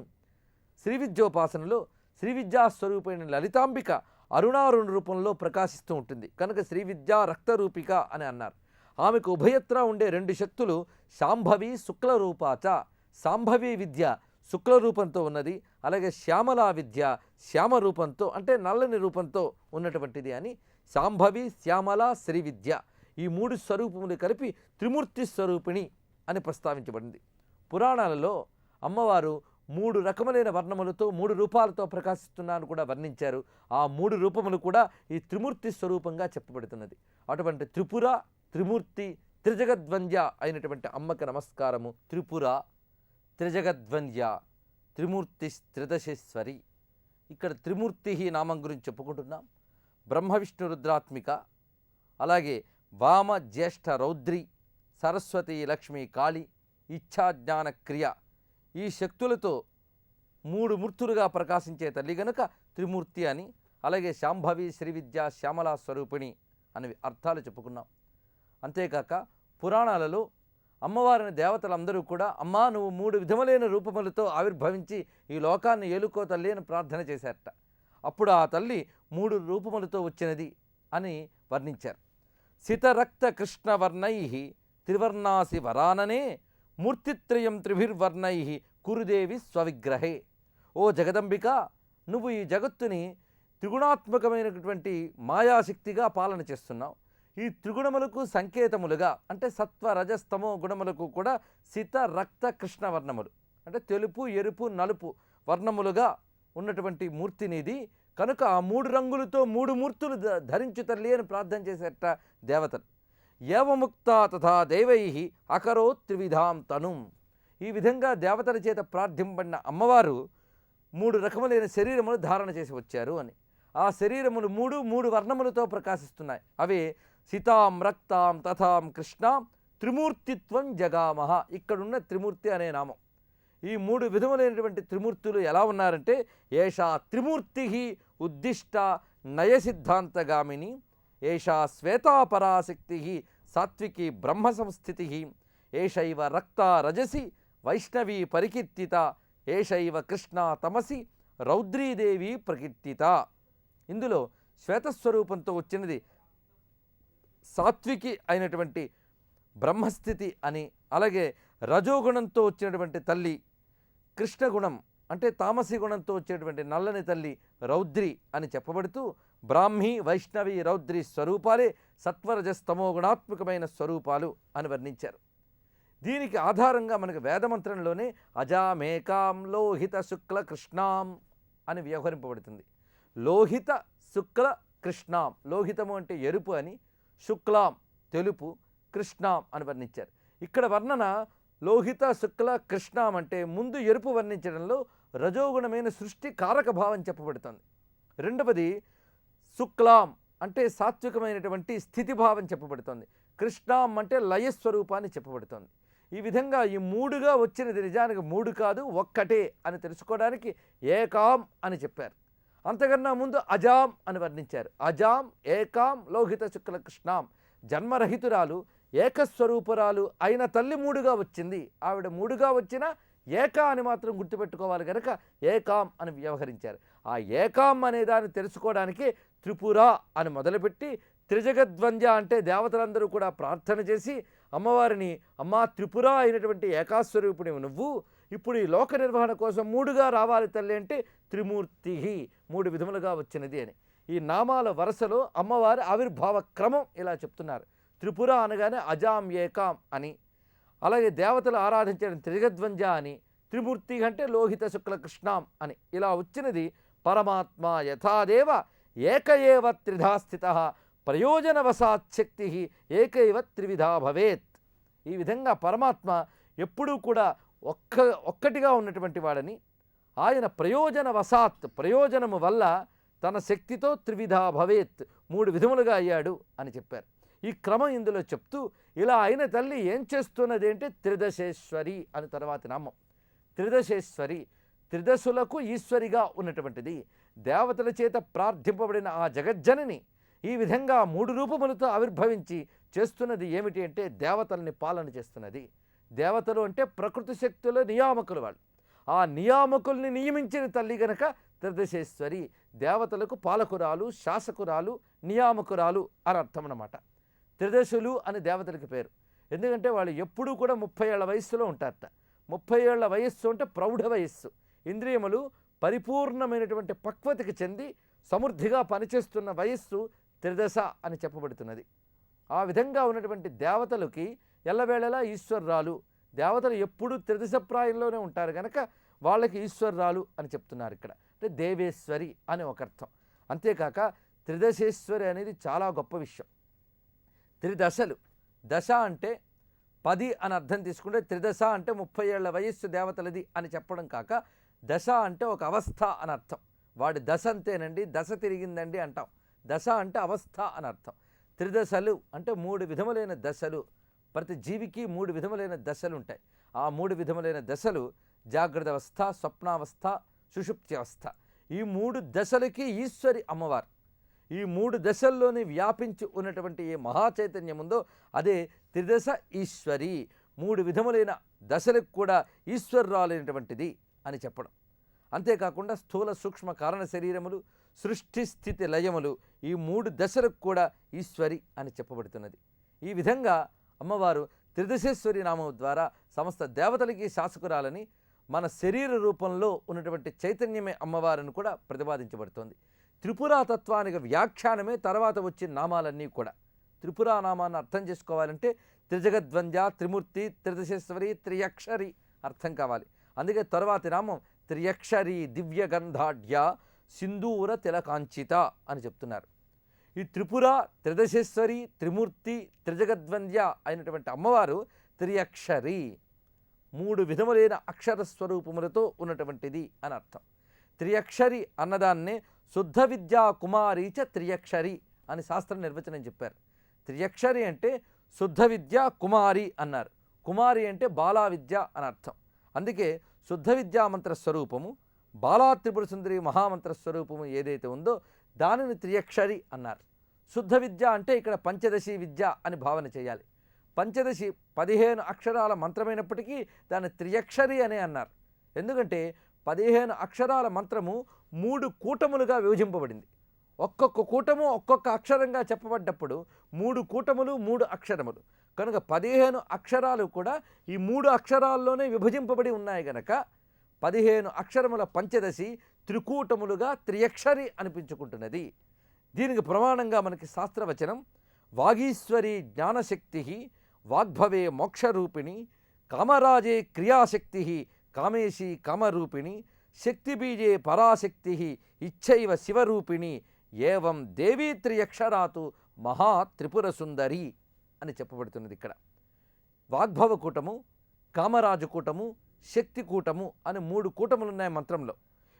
శ్రీవిద్యోపాసనలో శ్రీవిద్యాస్వరూపైన లలితాంబిక అరుణారుణ రూపంలో ప్రకాశిస్తూ ఉంటుంది కనుక శ్రీవిద్యా రక్తరూపిక అని అన్నారు. ఆమెకు ఉభయత్రా ఉండే 2 శక్తులు శాంభవి శుక్లరూపాచ. శాంభవి విద్య శుక్లరూపంతో ఉన్నది, అలాగే శ్యామలా విద్య శ్యామరూపంతో అంటే నల్లని రూపంతో ఉన్నటువంటిది అని శాంభవి శ్యామల శ్రీవిద్య ఈ 3 స్వరూపములు కలిపి త్రిమూర్తి స్వరూపిణి అని ప్రస్తావించబడింది. పురాణాలలో అమ్మవారు 3 రకములైన వర్ణములతో 3 రూపాలతో ప్రకాశిస్తున్నారని కూడా వర్ణించారు. ఆ 3 రూపములు కూడా ఈ త్రిమూర్తి స్వరూపంగా చెప్పబడుతున్నది. అటువంటి త్రిపుర, త్రిమూర్తి, త్రిజగద్వంద్య అయినటువంటి అమ్మకి నమస్కారము. త్రిపుర, త్రిజగద్వంద్య, త్రిమూర్తి, త్రిదశేశ్వరి. ఇక్కడ త్రిమూర్తి నామం గురించి చెప్పుకుంటున్నాం. బ్రహ్మ విష్ణు రుద్రాత్మిక, అలాగే వామ జ్యేష్ఠ రౌద్రి, సరస్వతి లక్ష్మి కాళి, ఇచ్ఛా జ్ఞాన క్రియ, ఈ శక్తులతో 3 మూర్తులుగా ప్రకాశించే తల్లి గనుక త్రిమూర్తి అని, అలాగే శాంభవి, శ్రీవిద్య, శ్యామలా స్వరూపిణి అని అర్థాలు చెప్పుకున్నాం. అంతేకాక పురాణాలలో అమ్మవారిని దేవతలందరూ కూడా అమ్మా నువ్వు 3 విధములైన రూపములతో ఆవిర్భవించి ఈ లోకాన్ని ఏలుకో తల్లి అని ప్రార్థన చేశారట. అప్పుడు ఆ తల్లి 3 రూపములతో వచ్చినది అని వర్ణించారు. సితరక్త కృష్ణవర్ణై త్రివర్ణాసి వరాననే మూర్తిత్రయం త్రిభిర్వర్ణై కురుదేవి స్వవిగ్రహే. ఓ జగదంబిక, నువ్వు ఈ జగత్తుని త్రిగుణాత్మకమైనటువంటి మాయాశక్తిగా పాలన చేస్తున్నావు. ఈ త్రిగుణములకు సంకేతములుగా అంటే సత్వ రజస్తమో గుణములకు కూడా సిత రక్త కృష్ణ వర్ణములు అంటే తెలుపు, ఎరుపు, నలుపు వర్ణములుగా ఉన్నటువంటి మూర్తినిది కనుక ఆ 3 రంగులతో 3 మూర్తులు ధరించు తల్లి అని ప్రార్థన చేసేట దేవతలు. ఏవముక్త తథా దైవై అకరో త్రివిధాం తనుం. ఈ విధంగా దేవతల చేత ప్రార్థింపబడిన అమ్మవారు 3 రకములైన శరీరములు ధారణ చేసి వచ్చారు అని. ఆ శరీరములు 3 వర్ణములతో ప్రకాశిస్తున్నాయి. అవే సీతాం రక్తాం తథాం కృష్ణాం త్రిమూర్తిత్వం జగామహ. ఇక్కడున్న త్రిమూర్తి అనే నామం. ఈ 3 విధములైనటువంటి త్రిమూర్తులు ఎలా ఉన్నారంటే ఏషా త్రిమూర్తి ఉద్దిష్ట నయసిద్ధాంతగామిని, ఏషా శ్వేతాపరాశక్తి సాత్వికి బ్రహ్మ సంస్థితి, ఏషైవ రక్తా రజసి వైష్ణవీ పరికీర్తిత, ఏషైవ కృష్ణ తమసి రౌద్రీదేవి ప్రకీర్తిత. ఇందులో శ్వేతస్వరూపంతో వచ్చినది సాత్వికి అయినటువంటి బ్రహ్మస్థితి అని, అలాగే రజోగుణంతో వచ్చినటువంటి తల్లి కృష్ణగుణం అంటే తామసి గుణంతో వచ్చేటువంటి నల్లని తల్లి రౌద్రి అని చెప్పబడుతూ బ్రాహ్మీ, వైష్ణవి, రౌద్రి స్వరూపాలే సత్వరజస్తమో గుణాత్మకమైన స్వరూపాలు అని వర్ణించారు. దీనికి ఆధారంగా మనకు వేదమంత్రంలోనే అజామేకాం లోహిత శుక్ల కృష్ణాం అని వ్యవహరింపబడుతుంది. లోహిత శుక్ల కృష్ణాం, లోహితము అంటే ఎరుపు అని, శుక్లాం తెలుపు, కృష్ణాం అని వర్ణించారు. ఇక్కడ వర్ణన లోహిత శుక్ల కృష్ణాం అంటే ముందు ఎరుపు వర్ణించడంలో రజోగుణమైన సృష్టి కారక భావం చెప్పబడుతుంది. రెండవది శుక్లాం అంటే సాత్వికమైనటువంటి స్థితిభావం చెప్పబడుతుంది. కృష్ణాం అంటే లయస్వరూపాన్ని చెప్పబడుతుంది. ఈ విధంగా ఈ 3గా వచ్చినది నిజానికి 3 కాదు ఒక్కటే అని తెలుసుకోవడానికి ఏకాం అని చెప్పారు. అంతకన్నా ముందు అజాం అని వర్ణించారు. అజాం ఏకాం లోహిత శుక్ల కృష్ణాం, జన్మరహితురాలు ఏకస్వరూపురాలు అయిన తల్లి 3గా వచ్చింది. ఆవిడ 3గా వచ్చినా ఏకా అని మాత్రం గుర్తుపెట్టుకోవాలి కనుక ఏకాం అని వ్యవహరించారు. ఆ ఏకాం అనే దాన్ని తెలుసుకోవడానికి త్రిపుర అని మొదలుపెట్టి త్రిజగద్వంద్య అంటే దేవతలందరూ కూడా ప్రార్థన చేసి అమ్మవారిని అమ్మా త్రిపుర అయినటువంటి ఏకాస్వరూపిణి నువ్వు ఇప్పుడు ఈ లోక నిర్వహణ కోసం 3గా రావాలి తల్లి అంటే త్రిమూర్తి 3 విధములుగా వచ్చినది అని. ఈ నామాల వరుసలో అమ్మవారి ఆవిర్భావ క్రమం ఇలా చెప్తున్నారు. త్రిపుర అనగానే అజాం ఏకాం అని, అలాగే దేవతలు ఆరాధించడం త్రిజగద్వంద్య అని, త్రిమూర్తి అంటే లోహిత శుక్ల కృష్ణాం అని ఇలా వచ్చినది. పరమాత్మ యథాదేవ ఏక ఏవ త్రిధా స్థిత ప్రయోజనవశాశక్తి ఏకైవ త్రివిధా భవేత్. ఈ విధంగా పరమాత్మ ఎప్పుడూ కూడా ఒక్కటిగా ఉన్నటువంటి వాడని, ఆయన ప్రయోజనవశాత్ ప్రయోజనము వల్ల తన శక్తితో త్రివిధా భవేత్ 3 విధములుగా అయ్యాడు అని చెప్పారు. ఈ క్రమం ఇందులో చెప్తూ ఇలా అయిన తల్లి ఏం చేస్తున్నది అంటే త్రిదశేశ్వరి అని తర్వాతి నామం. త్రిదశేశ్వరి త్రిదశులకు ఈశ్వరిగా ఉన్నటువంటిది. దేవతల చేత ప్రార్థింపబడిన ఆ జగజ్జనని ఈ విధంగా 3 రూపములతో ఆవిర్భవించి చేస్తున్నది ఏమిటి అంటే దేవతల్ని పాలన చేస్తున్నది. దేవతలు అంటే ప్రకృతి శక్తుల నియామకులు వాళ్ళు. ఆ నియామకుల్ని నియమించిన తల్లి గనక త్రిదశేశ్వరి. దేవతలకు పాలకురాలు, శాసకురాలు, నియామకురాలు అని అర్థం అన్నమాట. త్రిదశులు అని దేవతలకి పేరు. ఎందుకంటే వాళ్ళు ఎప్పుడూ కూడా 30 ఏళ్ల వయస్సులో ఉంటారట. 30 ఏళ్ల వయస్సు అంటే ప్రౌఢ వయస్సు. ఇంద్రియములు పరిపూర్ణమైనటువంటి పక్వతకి చెంది సమృద్ధిగా పనిచేస్తున్న వయస్సు త్రిదశ అని చెప్పబడుతున్నది. ఆ విధంగా ఉన్నటువంటి దేవతలకి ఎల్లవేళలా ఈశ్వరరాలు, దేవతలు ఎప్పుడూ త్రిదశప్రాయంలోనే ఉంటారు కనుక వాళ్ళకి ఈశ్వరరాలు అని చెప్తున్నారు ఇక్కడ. అంటే దేవేశ్వరి అని ఒక అర్థం. అంతేకాక త్రిదశేశ్వరి అనేది చాలా గొప్ప విషయం. త్రిదశలు, దశ అంటే 10 అని అర్థం తీసుకుంటే, త్రిదశ అంటే 30 ఏళ్ల వయస్సు దేవతలది అని చెప్పడం కాక, దశ అంటే ఒక అవస్థ అని అర్థం. వాడి దశ అంతేనండి, దశ తిరిగిందండి అంటాం. దశ అంటే అవస్థ అని అర్థం. త్రిదశలు అంటే 3 విధములైన దశలు. ప్రతి జీవికి 3 విధములైన దశలు ఉంటాయి. ఆ 3 విధములైన దశలు జాగ్రత్త అవస్థ, స్వప్నావస్థ, సుషుప్తి అవస్థ. ఈ 3 దశలకి ఈశ్వరి అమ్మవారు. ఈ 3 దశల్లోని వ్యాపించి ఉన్నటువంటి ఏ మహాచైతన్యం ఉందో అదే త్రిదశ ఈశ్వరి. 3 విధములైన దశలకు కూడా ఈశ్వరురాలైనటువంటిది అని చెప్పడం. అంతేకాకుండా స్థూల సూక్ష్మ కారణ శరీరములు, సృష్టి స్థితి లయములు, ఈ 3 దశలకు కూడా ఈశ్వరి అని చెప్పబడుతున్నది. ఈ విధంగా అమ్మవారు త్రిదశేశ్వరి నామం ద్వారా సమస్త దేవతలకి శాసకురాలని, మన శరీర రూపంలో ఉన్నటువంటి చైతన్యమే అమ్మవారిని కూడా ప్రతిపాదించబడుతోంది. త్రిపురా తత్వానికి వ్యాఖ్యానమే తర్వాత వచ్చిన నామాలన్నీ కూడా. త్రిపురా నామాన్ని అర్థం చేసుకోవాలంటే త్రిజగద్వంద్య, త్రిమూర్తి, త్రిదశేశ్వరి, త్రియక్షరి అర్థం కావాలి. అందుకే తర్వాతి నామం త్రియక్షరి దివ్యగంధాఢ్య సింధూర తిలకాంచిత అని చెప్తున్నారు. ఈ త్రిపుర, త్రిదశేశ్వరి, త్రిమూర్తి, త్రిజగద్వంద్య అయినటువంటి అమ్మవారు త్రియక్షరి, 3 విధములైన అక్షర స్వరూపములతో ఉన్నటువంటిది అని అర్థం. త్రియక్షరి అన్నదాన్నే శుద్ధ విద్యా కుమారి చ త్రియక్షరి అని శాస్త్ర నిర్వచనం చెప్పారు. త్రియక్షరి అంటే శుద్ధ విద్య, కుమారి అన్నారు. కుమారి అంటే బాలా విద్య అని అర్థం. అందుకే శుద్ధ విద్యా మంత్ర స్వరూపము, బాలా త్రిపుర సుందరి మహామంత్ర స్వరూపము ఏదైతే ఉందో దానిని త్రియక్షరి అన్నారు. శుద్ధ విద్య అంటే ఇక్కడ పంచదశి విద్య అని భావన చేయాలి. పంచదశి 15 అక్షరాల మంత్రమైనప్పటికీ దాన్ని త్రియక్షరి అనే అన్నారు. ఎందుకంటే 15 అక్షరాల మంత్రము 3 కూటములుగా విభజింపబడింది. ఒక్కొక్క కూటము ఒక్కొక్క అక్షరంగా చెప్పబడ్డప్పుడు 3 కూటములు 3 అక్షరములు కనుక 15 అక్షరాలు కూడా ఈ 3 అక్షరాల్లోనే విభజింపబడి ఉన్నాయి గనక 15 అక్షరముల పంచదశి త్రికూటములుగా త్రియక్షరి అనిపించుకుంటున్నది. దీనికి ప్రమాణంగా మనకి శాస్త్రవచనం వాగీశ్వరి జ్ఞానశక్తి వాగ్భవే మోక్షరూపిణి కామరాజే క్రియాశక్తి కామేశి కామరూపిణి శక్తిబీజే పరాశక్తి ఇచ్చైవ శివరూపిణి ఏవం దేవీ త్రియక్షరాతు మహా త్రిపుర సుందరి అని చెప్పబడుతున్నది. ఇక్కడ వాగ్భవ కూటము, కామరాజు కూటము, శక్తి కూటము అని 3 కూటములు ఉన్నాయి మంత్రంలో.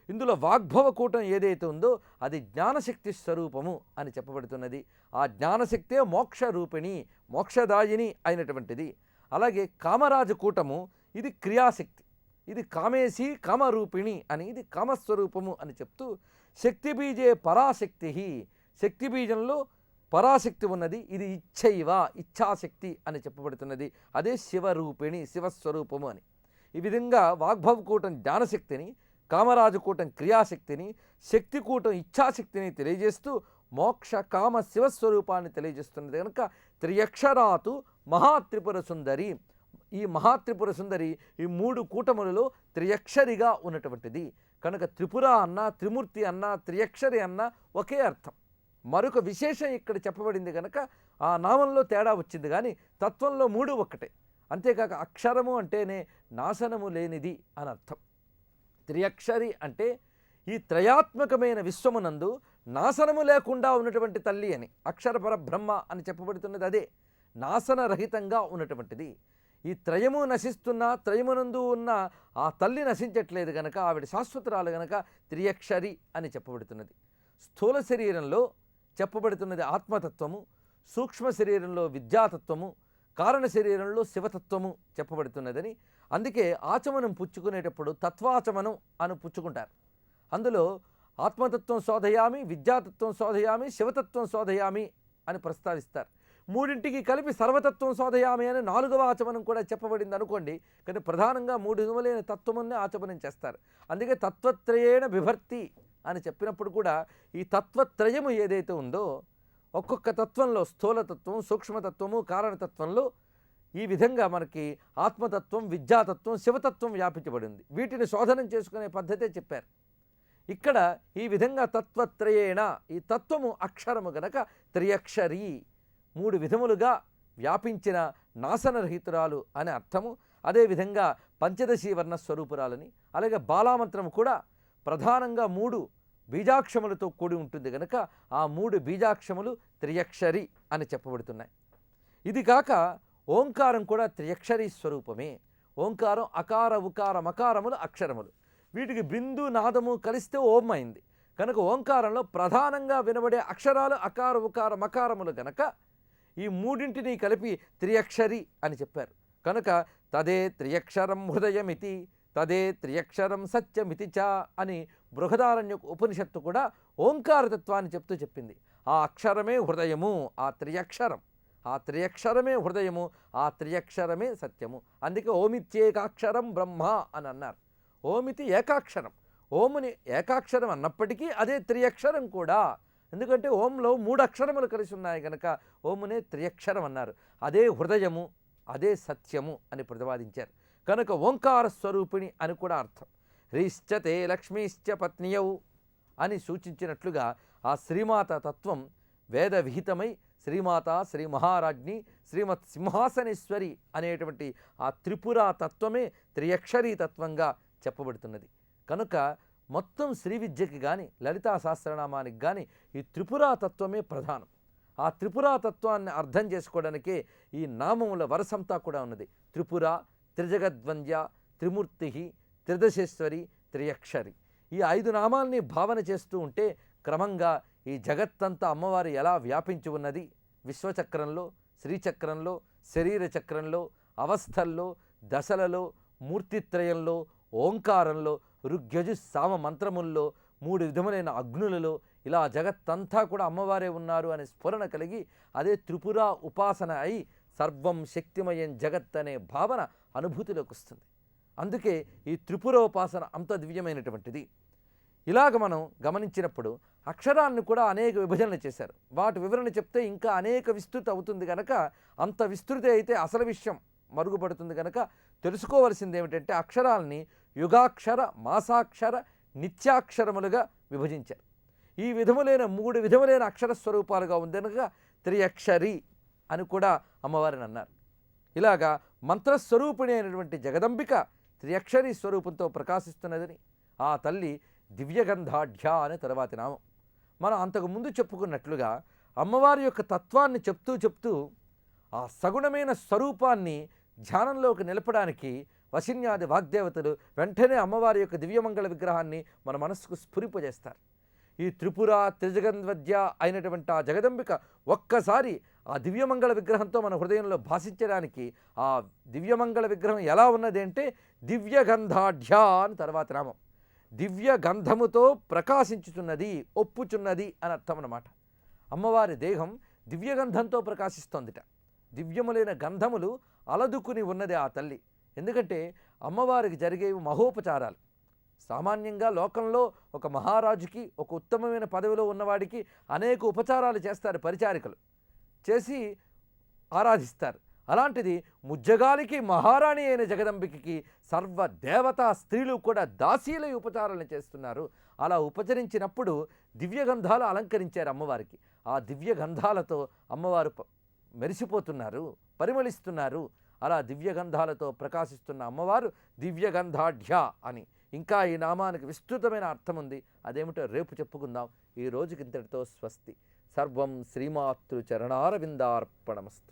ఇందులో వాగ్భవ కూటం ఏదైతే ఉందో అది జ్ఞానశక్తి స్వరూపము అని చెప్పబడుతున్నది. ఆ జ్ఞానశక్తే మోక్ష రూపిణి, మోక్షదాయిని అయినటువంటిది. అలాగే కామరాజు కూటము ఇది క్రియాశక్తి, ఇది కామేశి కామరూపిణి అని, ఇది కామస్వరూపము అని చెప్తూ శక్తిబీజే పరాశక్తి, శక్తి బీజంలో పరాశక్తి ఉన్నది, ఇది ఇచ్చైవ ఇచ్ఛాశక్తి అని చెప్పబడుతున్నది. అదే శివరూపిణి, శివస్వరూపము అని. ఈ విధంగా వాగ్భవకూటం జ్ఞానశక్తిని, కామరాజకూటం క్రియాశక్తిని, శక్తికూటం ఇచ్ఛాశక్తిని తెలియజేస్తూ మోక్ష కామ శివస్వరూపాన్ని తెలియజేస్తున్నది కనుక త్రియక్షరాతు మహాత్రిపుర సుందరి. ఈ మహాత్రిపుర సుందరి ఈ 3 కూటములలో త్రియక్షరిగా ఉన్నటువంటిది కనుక త్రిపుర అన్న, త్రిమూర్తి అన్న, త్రియక్షరి అన్న ఒకే అర్థం. మరొక విశేషం ఇక్కడ చెప్పబడింది కనుక ఆ నామంలో తేడా వచ్చింది, కానీ తత్వంలో 3 ఒక్కటే. అంతేకాక అక్షరము అంటేనే నాశనము లేనిది అని అర్థం. త్రియక్షరి అంటే ఈ త్రయాత్మకమైన విశ్వమునందు నాశనము లేకుండా ఉన్నటువంటి తల్లి అని, అక్షర పరబ్రహ్మ అని చెప్పబడుతున్నది అదే, నాశనరహితంగా ఉన్నటువంటిది. ఈ త్రయము నశిస్తున్నా, త్రయమునందు ఉన్న ఆ తల్లి నశించట్లేదు గనక ఆవిడ శాశ్వతరాలు గనక త్రియక్షరి అని చెప్పబడుతున్నది. స్థూల శరీరంలో చెప్పబడుతున్నది ఆత్మతత్వము, సూక్ష్మ శరీరంలో విద్యాతత్వము, కారణ శరీరంలో శివతత్వము చెప్పబడుతున్నదని. అందుకే ఆచమనం పుచ్చుకునేటప్పుడు తత్వాచమనం అని పుచ్చుకుంటారు. అందులో ఆత్మతత్వం శోధయామి, విద్యాతత్వం శోధయామి, శివతత్వం శోధయామి అని ప్రస్తావిస్తారు. 3ంటికి కలిపి సర్వతత్వం శోధయామి అని 4వ ఆచమనం కూడా చెప్పబడింది అనుకోండి. కానీ ప్రధానంగా 3 విధములైన తత్వమున్నే ఆచమనం చేస్తారు. అందుకే తత్వత్రయేణ విభర్తి అని చెప్పినప్పుడు కూడా ఈ తత్వత్రయము ఏదైతే ఉందో ఒక్కొక్క తత్వంలో స్థూలతత్వం, సూక్ష్మతత్వము, కారణతత్వంలో ఈ విధంగా మనకి ఆత్మతత్వం, విద్యాతత్వం, శివతత్వం వ్యాపించబడింది. వీటిని శోధనం చేసుకునే పద్ధతే చెప్పారు. ఇక్కడ ఈ విధంగా తత్వత్రయేణ, ఈ తత్వము అక్షరము గనక త్రియక్షరి, మూడు విధములుగా వ్యాపించిన నాశనరహితురాలు అనే అర్థము. అదేవిధంగా పంచదశీ వర్ణ స్వరూపురాలని, అలాగే బాలామంత్రం కూడా ప్రధానంగా 3 బీజాక్షములతో కూడి ఉంటుంది కనుక ఆ 3 బీజాక్షములు త్రియక్షరి అని చెప్పబడుతున్నాయి. ఇది కాక ఓంకారం కూడా త్రియక్షరీ స్వరూపమే. ఓంకారం అకార ఉకార మకారములు అక్షరములు, వీటికి బిందు నాదము కలిస్తే ఓం అయింది కనుక ఓంకారంలో ప్రధానంగా వినబడే అక్షరాలు అకార ఉకార మకారములు గనక ఈ మూడింటిని కలిపి త్రియక్షరి అని చెప్పారు. కనుక తదే త్రియక్షరం హృదయమితి, తదే త్రియక్షరం సత్యమితి చ అని బృహదారణ్య ఉపనిషత్తు కూడా ఓంకారతత్వాన్ని చెప్పింది. ఆ అక్షరమే హృదయము, ఆ త్రియక్షరమే హృదయము, ఆ త్రియక్షరమే సత్యము. అందుకే ఓమిత్యేకాక్షరం బ్రహ్మ అని అన్నారు. ఓమితి ఏకాక్షరం, ఓముని ఏకాక్షరం అన్నప్పటికీ అదే త్రియక్షరం కూడా. ఎందుకంటే ఓంలో 3 అక్షరములు కలిసి ఉన్నాయి కనుక ఓమునే త్రియక్షరం అన్నారు. అదే హృదయము, అదే సత్యము అని ప్రతిపాదించారు. కనుక ఓంకార స్వరూపిణి అని కూడా అర్థం. హ్రీశ్చతే లక్ష్మీశ్చ పత్నియౌ అని సూచించినట్లుగా ఆ శ్రీమాత తత్వం వేద విహితమై శ్రీమాత, శ్రీ మహారాజ్ని, శ్రీమత్ సింహాసనేశ్వరి అనేటువంటి ఆ త్రిపురా తత్వమే త్రియక్షరీ తత్వంగా చెప్పబడుతున్నది. కనుక మొత్తం శ్రీ విద్యకి కానీ లలితా సహస్రనామానికి కానీ ఈ త్రిపురా తత్వమే ప్రధానం. ఆ త్రిపురా తత్వాన్ని అర్థం చేసుకోవడానికే ఈ నామముల వరసంతా కూడా ఉన్నది. త్రిపుర, త్రిజగద్వంద్య, త్రిమూర్తి, త్రిదశేశ్వరి, త్రియక్షరి. ఈ 5 నామాల్ని భావన చేస్తూ ఉంటే క్రమంగా ఈ జగత్తంతా అమ్మవారు ఎలా వ్యాపించి ఉన్నది, విశ్వచక్రంలో, శ్రీచక్రంలో, శరీర చక్రంలో, అవస్థల్లో, దశలలో, మూర్తిత్రయంలో, ఓంకారంలో, ఋగ్యజు సామ మంత్రముల్లో, 3 విధములైన అగ్నులలో ఇలా జగత్తంతా కూడా అమ్మవారే ఉన్నారు అనే స్ఫురణ కలిగి అదే త్రిపుర ఉపాసన అయి సర్వం శక్తిమయం జగత్ అనే భావన అనుభూతిలోకి వస్తుంది. అందుకే ఈ త్రిపురోపాసన అంత దివ్యమైనటువంటిది. ఇలాగ మనం గమనించినప్పుడు అక్షరాన్ని కూడా అనేక విభజనలు చేశారు. వాటి వివరణ చెప్తే ఇంకా అనేక విస్తృతి అవుతుంది కనుక అంత విస్తృతి అయితే అసలు విషయం మరుగుపడుతుంది కనుక తెలుసుకోవలసింది ఏమిటంటే అక్షరాలని యుగాక్షర, మాసాక్షర, నిత్యాక్షరములుగా విభజించారు. ఈ విధములైన 3 విధములైన అక్షర స్వరూపాలుగా ఉంది కనుక త్రియక్షరి అని కూడా అమ్మవారిని అన్నారు. ఇలాగా మంత్రస్వరూపిణి అయినటువంటి జగదంబిక త్రియక్షరీ స్వరూపంతో ప్రకాశిస్తున్నదని ఆ తల్లి దివ్యగంధాఢ్య అనే తర్వాతి నామం. మనం అంతకుముందు చెప్పుకున్నట్లుగా అమ్మవారి యొక్క తత్వాన్ని చెప్తూ ఆ సగుణమైన స్వరూపాన్ని ధ్యానంలోకి నిలపడానికి వశిన్యాది వాగ్దేవతలు వెంటనే అమ్మవారి యొక్క దివ్యమంగళ విగ్రహాన్ని మన మనస్సుకు స్ఫురింపజేస్తారు. ఈ త్రిపుర, త్రిజగద్వంద్య అయినటువంటి ఆ జగదంబిక ఒక్కసారి ఆ దివ్యమంగళ విగ్రహంతో మన హృదయంలో భాషించడానికి ఆ దివ్యమంగళ విగ్రహం ఎలా ఉన్నది అంటే దివ్యగంధాఢ్య అని తర్వాత నామం. దివ్య గంధముతో ప్రకాశించుతున్నది, ఒప్పుచున్నది అని అర్థం అన్నమాట. అమ్మవారి దేహం దివ్యగంధంతో ప్రకాశిస్తోందిట. దివ్యములైన గంధములు అలదుకుని ఉన్నది ఆ తల్లి. ఎందుకంటే అమ్మవారికి జరిగేవి మహోపచారాలు. సామాన్యంగా లోకంలో ఒక మహారాజుకి, ఒక ఉత్తమమైన పదవిలో ఉన్నవాడికి అనేక ఉపచారాలు చేస్తారు, పరిచారికలు చేసి ఆరాధిస్తారు. అలాంటిది ముజ్జగాలికి మహారాణి అయిన జగదంబికకి సర్వ దేవతా స్త్రీలు కూడా దాసీల ఉపచారాలను చేస్తున్నారు. అలా ఉపచరించినప్పుడు దివ్యగంధాలు అలంకరించారు అమ్మవారికి. ఆ దివ్యగంధాలతో అమ్మవారు మెరిసిపోతున్నారు, పరిమళిస్తున్నారు. అలా దివ్యగంధాలతో ప్రకాశిస్తున్న అమ్మవారు దివ్యగంధాఢ్య అని. ఇంకా ఈ నామానికి విస్తృతమైన అర్థం ఉంది. అదేమిటో రేపు చెప్పుకుందాం. ఈ రోజుకి ఇంతటితో స్వస్తి. సర్వం శ్రీమాతృ చరణారవిందార్పణమస్తు.